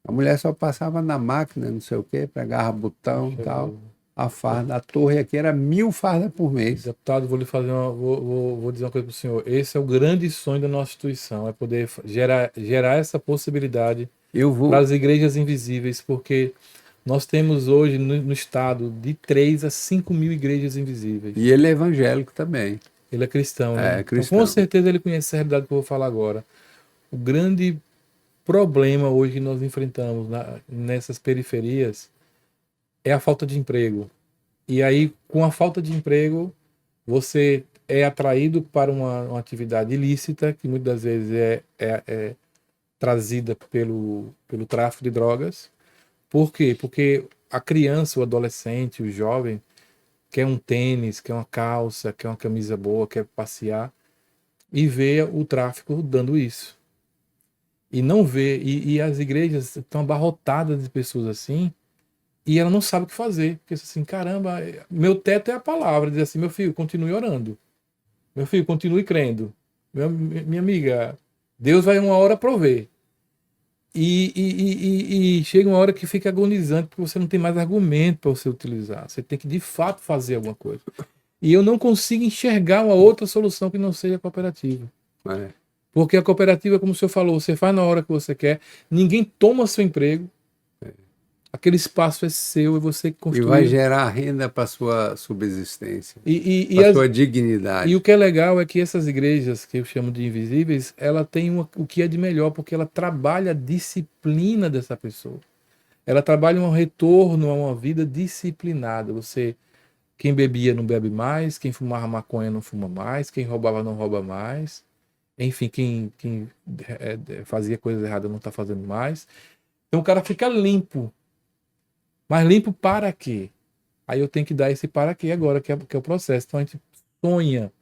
A mulher só passava na máquina, não sei o quê, pegava botão e tal. A farda, a torre aqui era 1.000 fardas por mês. Deputado, vou lhe fazer vou dizer uma coisa para o senhor. Esse é o grande sonho da nossa instituição, é poder gerar essa possibilidade para as igrejas invisíveis, porque nós temos hoje no estado de 3 a 5 mil igrejas invisíveis. E ele é evangélico também. Ele é cristão, né? É cristão. Então, com certeza ele conhece a realidade que eu vou falar agora. O grande problema hoje que nós enfrentamos nessas periferias é a falta de emprego. E aí, com a falta de emprego, você é atraído para uma atividade ilícita, que muitas das vezes é trazida pelo tráfico de drogas. Por quê? Porque a criança, o adolescente, o jovem, quer um tênis, quer uma calça, quer uma camisa boa, quer passear, e vê o tráfico dando isso. E não vê, e as igrejas estão abarrotadas de pessoas assim, e ela não sabe o que fazer, porque assim, caramba, meu teto é a palavra, diz assim, meu filho, continue orando, meu filho, continue crendo, minha amiga, Deus vai uma hora prover. E chega uma hora que fica agonizante, porque você não tem mais argumento para você utilizar, você tem que de fato fazer alguma coisa. E eu não consigo enxergar uma outra solução que não seja a cooperativa. Porque a cooperativa, como o senhor falou, você faz na hora que você quer, ninguém toma seu emprego, aquele espaço é seu, é você que construiu. E vai gerar renda para a sua subsistência, para a sua dignidade. E o que é legal é que essas igrejas, que eu chamo de invisíveis, ela tem o que é de melhor, porque ela trabalha a disciplina dessa pessoa. Ela trabalha um retorno a uma vida disciplinada. Quem bebia não bebe mais, quem fumava maconha não fuma mais, quem roubava não rouba mais. Enfim, quem fazia coisas erradas não está fazendo mais. Então o cara fica limpo. Mas limpo para quê? Aí eu tenho que dar esse para quê agora, que é o processo. Então a gente sonha.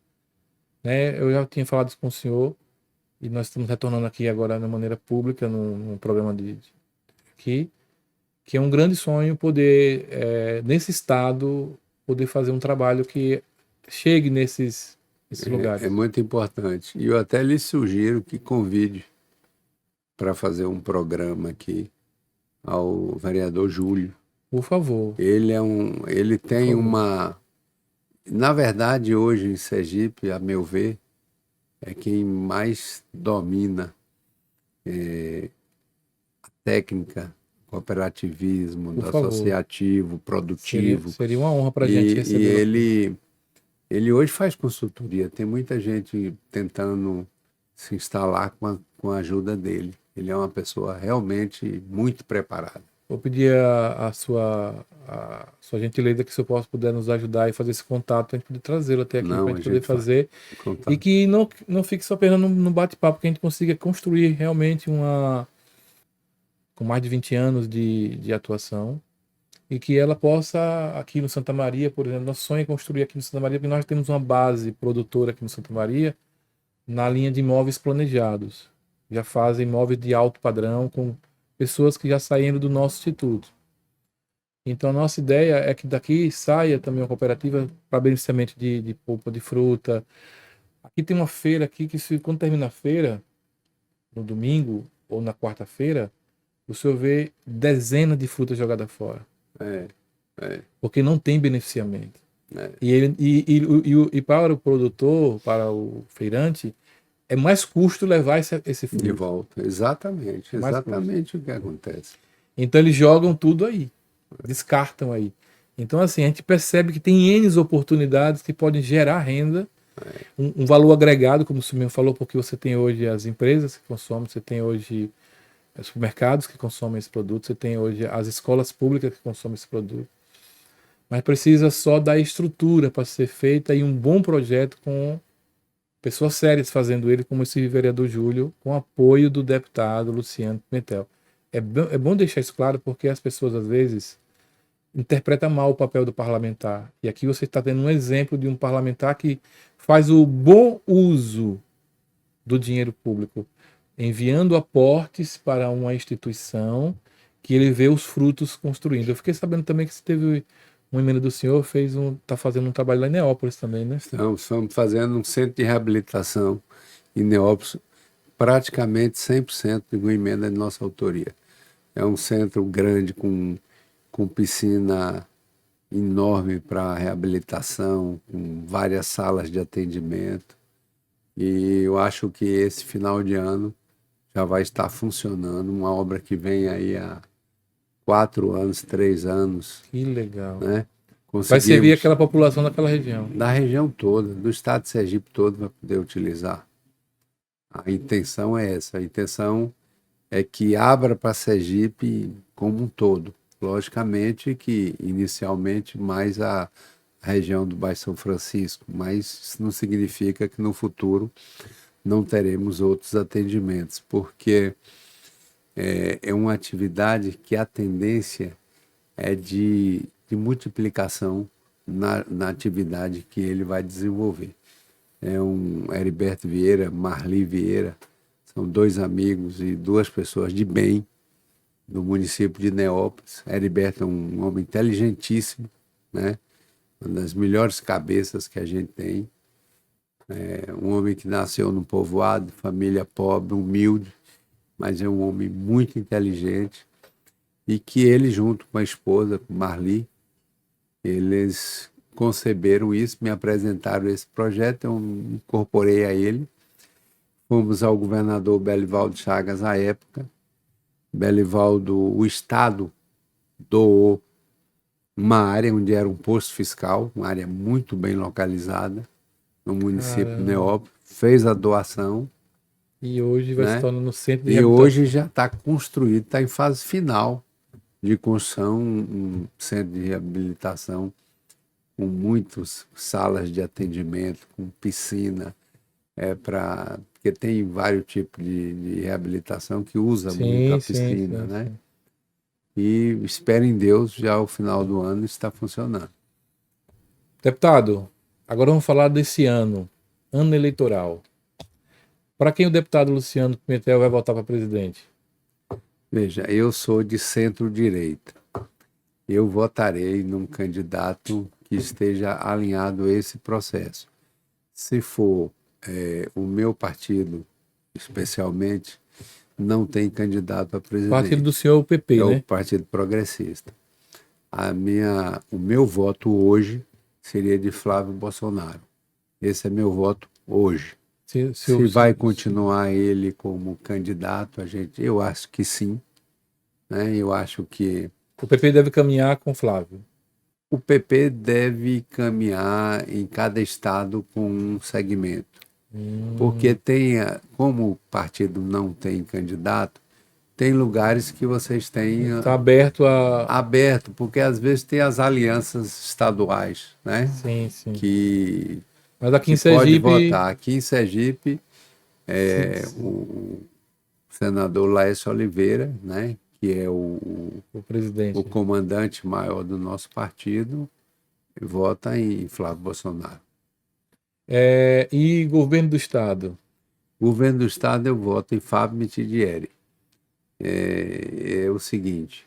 Né? Eu já tinha falado isso com o senhor, e nós estamos retornando aqui agora de maneira pública, num programa aqui, que é um grande sonho poder, nesse estado, poder fazer um trabalho que chegue nesses lugares. É muito importante. E eu até lhe sugiro que convide para fazer um programa aqui ao vereador Júlio. Por favor. Ele tem uma... Na verdade, hoje em Sergipe, a meu ver, é quem mais domina a técnica, cooperativismo, do associativo, produtivo. Seria uma honra para a gente receber. E ele hoje faz consultoria. Tem muita gente tentando se instalar com a ajuda dele. Ele é uma pessoa realmente muito preparada. Vou pedir a sua gentileza que o senhor puder nos ajudar e fazer esse contato, para a gente poder trazê-lo até aqui, para a gente poder fazer. E que não fique só apenas no bate-papo, que a gente consiga construir realmente com mais de 20 anos de atuação, e que ela possa, aqui no Santa Maria, por exemplo, nosso sonho é construir aqui no Santa Maria, porque nós temos uma base produtora aqui no Santa Maria, na linha de imóveis planejados. já fazem imóveis de alto padrão com pessoas que já saíram do nosso instituto. Então, a nossa ideia é que daqui saia também uma cooperativa para beneficiamento de polpa de fruta. Aqui tem uma feira aqui que quando termina a feira, no domingo ou na quarta-feira, o senhor vê dezenas de frutas jogadas fora. É, Porque não tem beneficiamento. é. E para o produtor, para o feirante, é mais custo levar esse De fruto. volta. Exatamente, Mais exatamente o que acontece. Então eles jogam tudo aí, descartam aí. Então assim, a gente percebe que tem N oportunidades que podem gerar renda, um valor agregado, como o senhor mesmo falou, porque você tem hoje as empresas que consomem, você tem hoje os supermercados que consomem esse produto, você tem hoje as escolas públicas que consomem esse produto. Mas precisa só da estrutura para ser feita e um bom projeto com pessoas sérias fazendo ele, como esse vereador Júlio, com apoio do deputado Luciano Pimentel. É bom deixar isso claro porque as pessoas, às vezes, interpretam mal o papel do parlamentar. E aqui você está tendo um exemplo de um parlamentar que faz o bom uso do dinheiro público, enviando aportes para uma instituição que ele vê os frutos construindo. Eu fiquei sabendo também que você teve uma emenda do senhor, está fazendo um trabalho lá em Neópolis também, né? Então, estamos fazendo um centro de reabilitação em Neópolis, praticamente 100% de uma emenda de nossa autoria. É um centro grande com piscina enorme para reabilitação, com várias salas de atendimento. E eu acho que esse final de ano já vai estar funcionando, uma obra que vem aí há 4 anos, 3 anos, Que legal. né? Vai servir aquela população daquela região. Da região toda, do estado de Sergipe todo vai poder utilizar. A intenção é essa, a intenção é que abra para Sergipe como um todo. Logicamente que inicialmente mais a região do Baixo São Francisco, mas isso não significa que no futuro não teremos outros atendimentos, porque é uma atividade que a tendência é de multiplicação na atividade que ele vai desenvolver. É um Heriberto Vieira, Marli Vieira, são 2 amigos e 2 pessoas de bem do município de Neópolis. Heriberto é um homem inteligentíssimo, né? Uma das melhores cabeças que a gente tem. É um homem que nasceu num povoado, família pobre, humilde, mas é um homem muito inteligente e que ele, junto com a esposa, com Marli, eles conceberam isso, me apresentaram esse projeto, eu me incorporei a ele. Fomos ao governador Belivaldo Chagas à época. Belivaldo, o Estado doou uma área onde era um posto fiscal, uma área muito bem localizada, no município de Neópolis, fez a doação. E hoje vai se tornar no centro de E reabilitação. hoje já está construído, está em fase final de construção, um centro de reabilitação com muitas salas de atendimento, com piscina, porque tem vários tipos de reabilitação que usa muito a piscina, né? Sim. E espero em Deus, já ao final do ano está funcionando. Deputado, agora vamos falar desse ano eleitoral. Para quem o deputado Luciano Pimentel vai votar para presidente? Veja, eu sou de centro-direita. Eu votarei num candidato que esteja alinhado a esse processo. Se for o meu partido, especialmente, não tem candidato a presidente. O partido do senhor é o PP, né? É o Partido Progressista. O meu voto hoje seria de Flávio Bolsonaro. Esse é meu voto hoje. Se vai continuar ele como candidato, eu acho que sim. Né? Eu acho que o PP deve caminhar com Flávio. O PP deve caminhar em cada estado com um segmento. Porque como o partido não tem candidato, tem lugares que vocês têm... Está aberto Aberto, porque às vezes tem as alianças estaduais, né? Sim. Mas aqui em Sergipe... pode votar. Aqui em Sergipe, o senador Laércio Oliveira, né? Que é o presidente, o comandante maior do nosso partido, vota em Flávio Bolsonaro. E governo do estado? Governo do Estado, eu voto em Fábio Mitidieri. É o seguinte,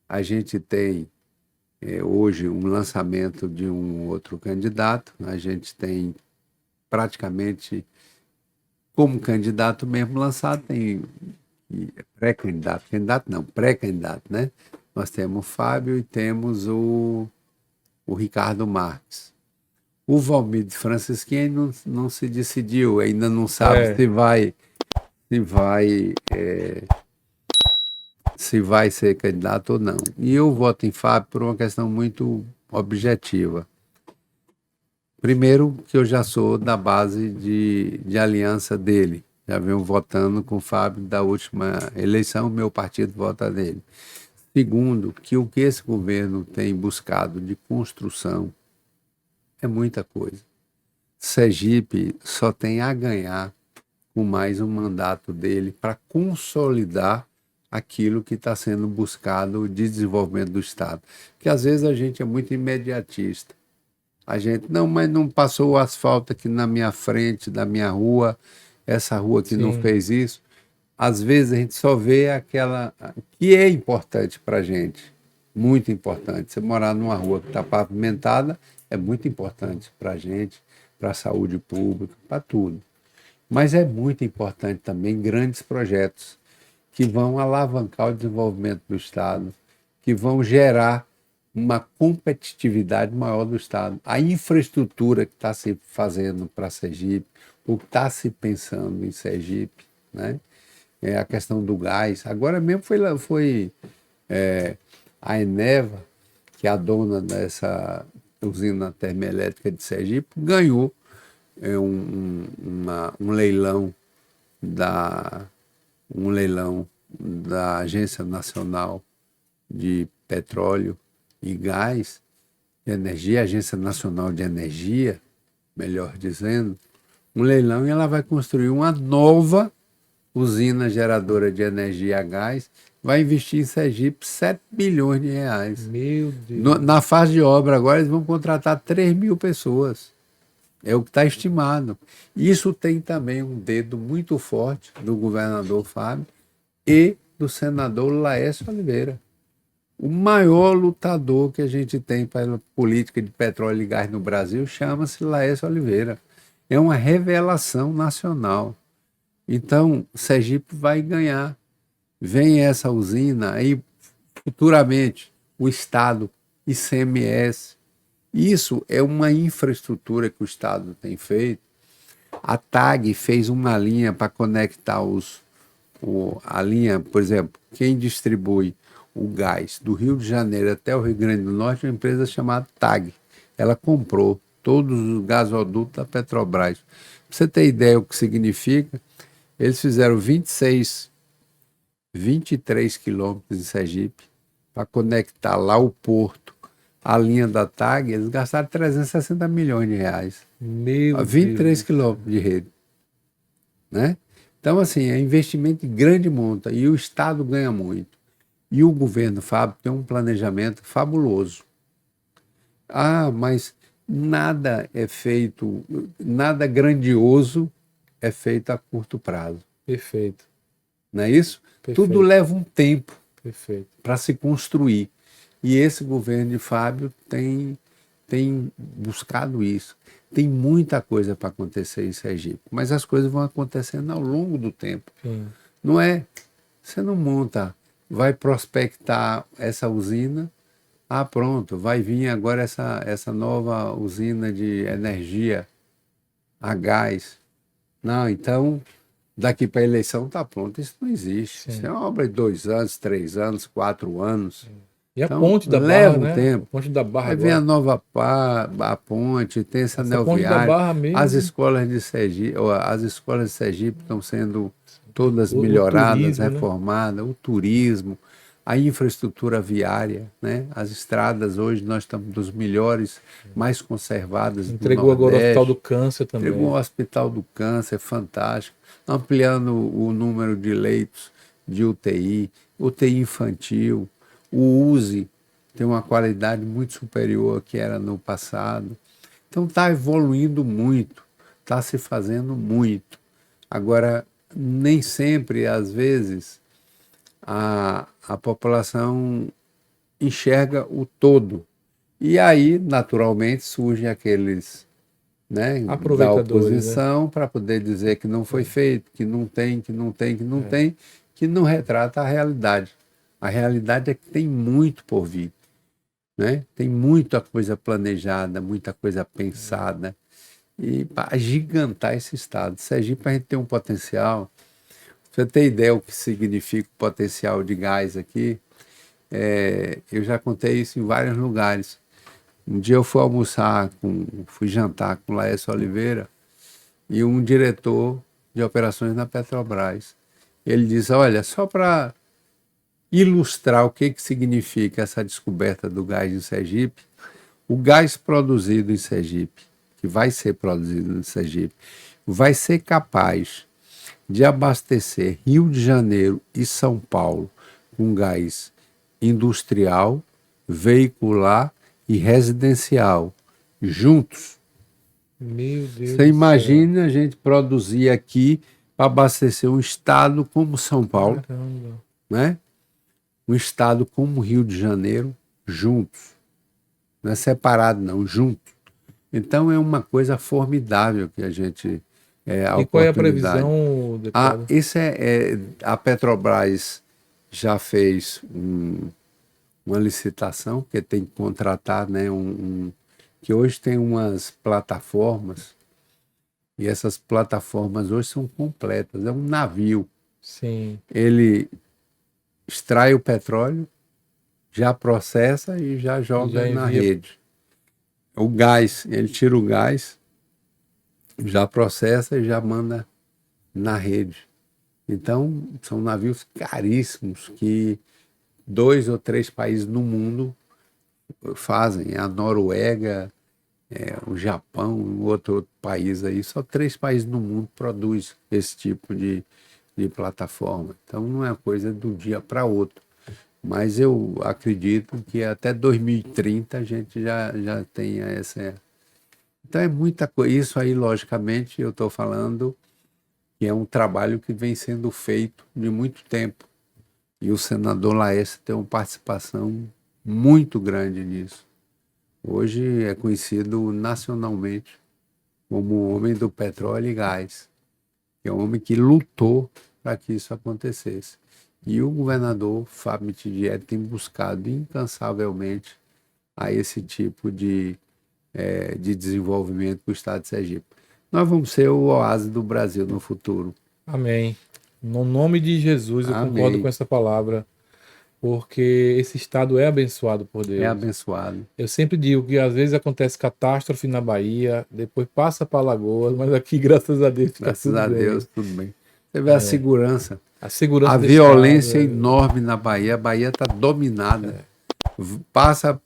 a gente tem hoje um lançamento de um outro candidato, a gente tem praticamente como candidato mesmo lançado, tem pré-candidato, candidato não, pré-candidato, né? Nós temos o Fábio e temos o Ricardo Marques. O Valmir Francisquini não se decidiu, ainda não sabe se vai ser candidato ou não. E eu voto em Fábio por uma questão muito objetiva. Primeiro, que eu já sou da base de aliança dele. Já venho votando com o Fábio da última eleição, meu partido vota nele. Segundo, que o que esse governo tem buscado de construção é muita coisa. Sergipe só tem a ganhar com mais um mandato dele para consolidar aquilo que está sendo buscado de desenvolvimento do Estado. Porque às vezes a gente é muito imediatista. A gente, não, mas não passou o asfalto aqui na minha frente, da minha rua, essa rua que não fez isso. Às vezes a gente só vê aquela que é importante para a gente, muito importante. Você morar numa rua que está pavimentada é muito importante para a gente, para a saúde pública, para tudo. Mas é muito importante também grandes projetos que vão alavancar o desenvolvimento do Estado, que vão gerar uma competitividade maior do Estado. A infraestrutura que está se fazendo para Sergipe, o que está se pensando em Sergipe, né? A questão do gás. Agora mesmo foi a Eneva, que é a dona dessa usina termoelétrica de Sergipe, ganhou um leilão da Agência Nacional de Petróleo e Gás, de Energia, Agência Nacional de Energia, melhor dizendo, um leilão, e ela vai construir uma nova usina geradora de energia a gás, vai investir em Sergipe 7 bilhões de reais. Meu Deus. Na fase de obra agora eles vão contratar 3.000 pessoas. É o que está estimado. Isso tem também um dedo muito forte do governador Fábio e do senador Laércio Oliveira. O maior lutador que a gente tem para a política de petróleo e gás no Brasil chama-se Laércio Oliveira. É uma revelação nacional. Então, Sergipe vai ganhar. Vem essa usina, aí futuramente o Estado, ICMS. Isso é uma infraestrutura que o Estado tem feito. A TAG fez uma linha para conectar a linha, por exemplo, quem distribui o gás do Rio de Janeiro até o Rio Grande do Norte é uma empresa chamada TAG. Ela comprou todos os gasodutos da Petrobras. Para você ter ideia o que significa, eles fizeram 23 quilômetros em Sergipe para conectar lá o porto, a linha da TAG, eles gastaram 360 milhões de reais. Meu 23 quilômetros de rede. Né? Então, assim, é investimento de grande monta e o Estado ganha muito. E o governo Fábio tem um planejamento fabuloso. Mas nada é feito, nada grandioso é feito a curto prazo. Perfeito. Não é isso? Perfeito. Tudo leva um tempo Perfeito. para se construir. E esse governo de Fábio tem buscado isso. Tem muita coisa para acontecer em Sergipe, mas as coisas vão acontecendo ao longo do tempo. Sim. Não é? Você não monta, vai prospectar essa usina, pronto, vai vir agora essa nova usina de energia a gás. Não, então, daqui para a eleição está pronto. Isso não existe. Sim. Isso é uma obra de 2 anos, 3 anos, 4 anos. E a Então, ponte da leva Barra, um né? tempo. A ponte da Barra Aí vem a agora. nova a ponte, tem essa Essa anel ponte da viário. Barra mesmo. As escolas de Sergipe estão sendo todas O melhoradas, turismo, né? reformadas, o turismo, a infraestrutura viária, né? As estradas hoje nós estamos dos melhores, mais conservadas Entregou do agora o Nordeste. Hospital do Câncer também. Entregou o Hospital do Câncer, fantástico. Ampliando o número de leitos de UTI infantil, o USE tem uma qualidade muito superior ao que era no passado. Então está evoluindo muito, está se fazendo muito. Agora, nem sempre, às vezes, a população enxerga o todo. E aí, naturalmente, surgem aqueles, né, da Aproveitadores, né? oposição para poder dizer que não foi feito, que não tem, que não retrata a realidade. A realidade é que tem muito por vir, né? Tem muita coisa planejada, muita coisa pensada, e para agigantar esse estado. Sergipe, a gente tem um potencial. Pra você ter ideia o que significa o potencial de gás aqui, eu já contei isso em vários lugares. Um dia eu fui jantar com Laércio Oliveira e um diretor de operações na Petrobras. Ele diz, olha, só para ilustrar o que significa essa descoberta do gás em Sergipe, o gás produzido em Sergipe, que vai ser produzido em Sergipe, vai ser capaz de abastecer Rio de Janeiro e São Paulo com gás industrial, veicular e residencial, juntos. Meu Deus Você do céu. imagina a gente produzir aqui para abastecer um estado como São Paulo, Caramba. né? Um estado como Rio de Janeiro, juntos. Não é separado, não, junto. Então é uma coisa formidável que a gente... a E qual é a oportunidade. previsão, deputado? A Petrobras já fez uma licitação, porque tem que contratar, né, que hoje tem umas plataformas, e essas plataformas hoje são completas, é um navio. Sim. Ele extrai o petróleo, já processa e já joga Já na envia. rede. O gás, ele tira o gás, já processa e já manda na rede. Então, são navios caríssimos que 2 ou 3 países no mundo fazem. A Noruega, o Japão, outro país aí, só 3 países no mundo produzem esse tipo de plataforma. Então, não é coisa do dia para outro. Mas eu acredito que até 2030 a gente já tenha essa... Então, é muita coisa. Isso aí, logicamente, eu estou falando que é um trabalho que vem sendo feito de muito tempo. E o senador Laércio tem uma participação muito grande nisso. Hoje é conhecido nacionalmente como o homem do petróleo e gás, que é um homem que lutou para que isso acontecesse. E o governador Fábio Mitidieri tem buscado incansavelmente a esse tipo de desenvolvimento para o estado de Sergipe. Nós vamos ser o oásis do Brasil no futuro. Amém. No nome de Jesus, eu Amém. concordo com essa palavra, porque esse estado é abençoado por Deus. É abençoado. Eu sempre digo que às vezes acontece catástrofe na Bahia, depois passa para Alagoas, mas aqui, graças a Deus, fica Graças tudo a bem. Deus, tudo bem. Você vê a segurança. A segurança A do violência é estado, enorme na Bahia. A Bahia está dominada. Passa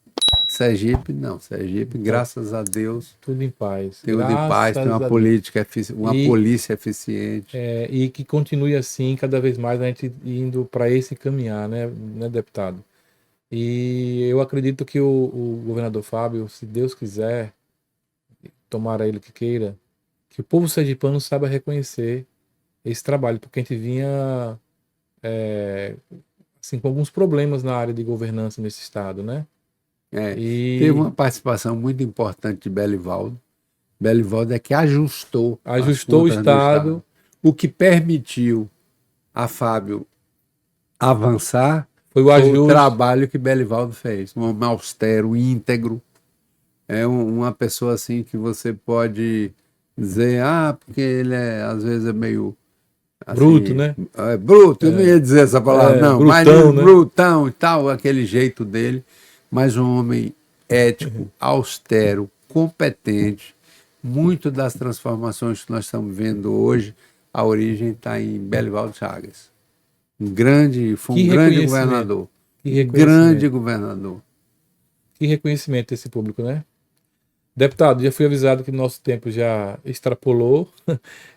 Sergipe, não. Sergipe, graças a Deus, tudo em paz. tem o de paz, tem uma política, uma polícia eficiente. E que continue assim, cada vez mais a gente indo para esse caminhar, né, deputado? E eu acredito que o governador Fábio, se Deus quiser, tomara ele que queira, que o povo sergipano saiba reconhecer esse trabalho, porque a gente vinha assim, com alguns problemas na área de governança nesse estado, né? Teve uma participação muito importante de Belivaldo. Belivaldo é que ajustou o as contas do estado, o que permitiu a Fábio avançar foi o foi o ajuste. trabalho que Belivaldo fez. Um homem austero, íntegro. É uma pessoa assim que você pode dizer, porque ele às vezes é meio... Assim, Bruto, né? Bruto, eu não ia dizer essa palavra, não. Brutão, mas né? Brutão e tal, aquele jeito dele. Mas um homem ético, austero, competente. Muito das transformações que nós estamos vendo hoje, a origem está em Belivaldo Chagas. Foi um grande governador. Grande governador. Que reconhecimento esse público, né? Deputado, já fui avisado que nosso tempo já extrapolou.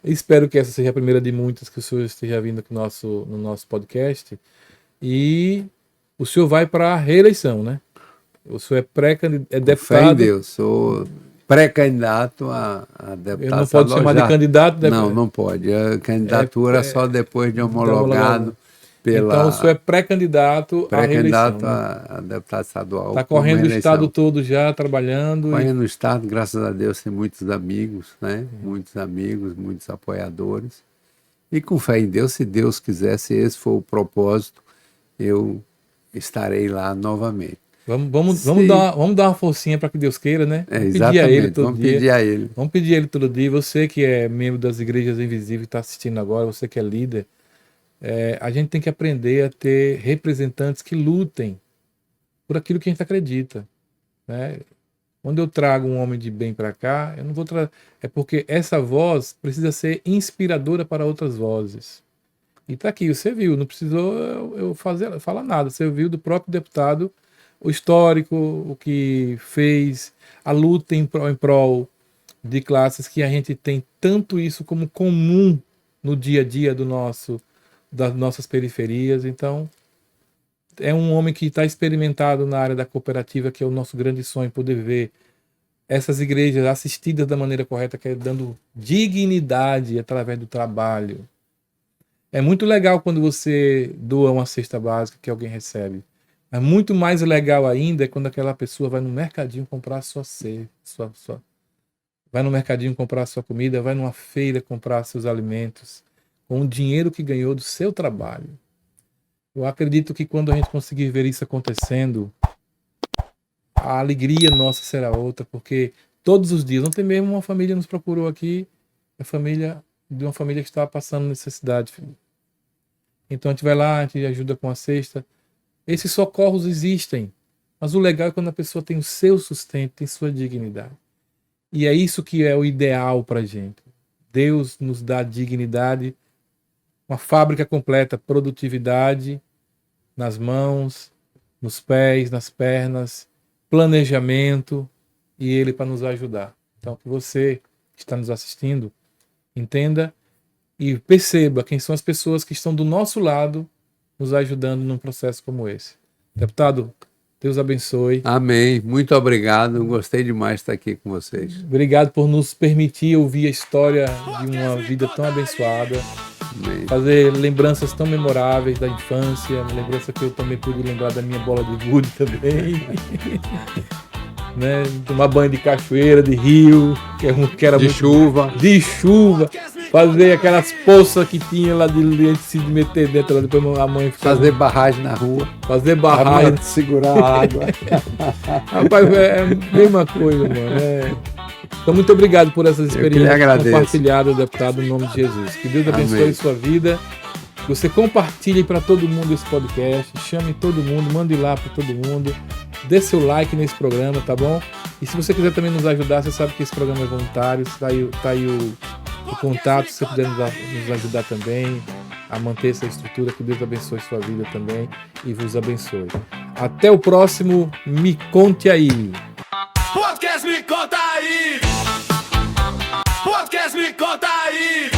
Espero que essa seja a primeira de muitas que o senhor esteja vindo aqui no nosso podcast. E o senhor vai para a reeleição, né? O senhor é deputado. Fé em Deus, pré-candidato a deputado Eu não posso estadual. chamar de candidato? Não pode. A candidatura só depois de homologado pela... Então, o senhor é pré-candidato à reeleição. Pré-candidato a deputado estadual. Está correndo o estado todo já, trabalhando. Correndo o estado, graças a Deus, tem muitos amigos, né? Muitos amigos, muitos apoiadores. E com fé em Deus, se Deus quiser, se esse for o propósito, eu estarei lá novamente. Vamos dar uma forcinha para que Deus queira, né? Vamos pedir a ele todo dia. Pedir a ele. Vamos pedir a ele todo dia. Você que é membro das Igrejas Invisíveis, está assistindo agora, você que é líder, a gente tem que aprender a ter representantes que lutem por aquilo que a gente acredita, né? Quando eu trago um homem de bem para cá, eu não vou é porque essa voz precisa ser inspiradora para outras vozes. E tá aqui, você viu, não precisou eu falar nada. Você viu do próprio deputado o histórico, o que fez, a luta em prol de classes que a gente tem tanto isso como comum no dia a dia das nossas periferias. Então, é um homem que está experimentado na área da cooperativa, que é o nosso grande sonho, poder ver essas igrejas assistidas da maneira correta, que é dando dignidade através do trabalho. É muito legal quando você doa uma cesta básica que alguém recebe. É muito mais legal ainda quando aquela pessoa vai no mercadinho comprar vai no mercadinho comprar a sua comida, vai numa feira comprar seus alimentos, com o dinheiro que ganhou do seu trabalho. Eu acredito que quando a gente conseguir ver isso acontecendo, a alegria nossa será outra, porque todos os dias, ontem mesmo uma família nos procurou aqui, de uma família que estava passando necessidade. Então a gente vai lá, a gente ajuda com a cesta. Esses socorros existem, mas o legal é quando a pessoa tem o seu sustento, tem sua dignidade. E é isso que é o ideal para a gente. Deus nos dá dignidade, uma fábrica completa, produtividade nas mãos, nos pés, nas pernas, planejamento, e Ele para nos ajudar. Então, que você que está nos assistindo entenda e perceba quem são as pessoas que estão do nosso lado nos ajudando num processo como esse. Deputado, Deus abençoe. Amém. Muito obrigado. Gostei demais de estar aqui com vocês. Obrigado por nos permitir ouvir a história de uma vida tão abençoada. Amém. Fazer lembranças tão memoráveis da infância, uma lembrança que eu também pude lembrar da minha bola de gude também. Né? Tomar banho de cachoeira, de rio, que era de muito chuva. De chuva. Fazer aquelas poças que tinha lá de se meter dentro, lá depois a mãe fazer barragem na rua. Fazer barragem. Segurar a água. Rapaz, é a mesma coisa, mano. Então, muito obrigado por essas experiências compartilhadas, deputado, em nome de Jesus. Que Deus abençoe a sua vida. Que você compartilhe para todo mundo esse podcast. Chame todo mundo, mande lá para todo mundo. Dê seu like nesse programa, tá bom? E se você quiser também nos ajudar, você sabe que esse programa é voluntário. Tá aí o contato, se você puder nos ajudar também a manter essa estrutura. Que Deus abençoe sua vida também e vos abençoe. Até o próximo Me Conte Aí. Podcast Me Conta Aí. Podcast Me Conta Aí.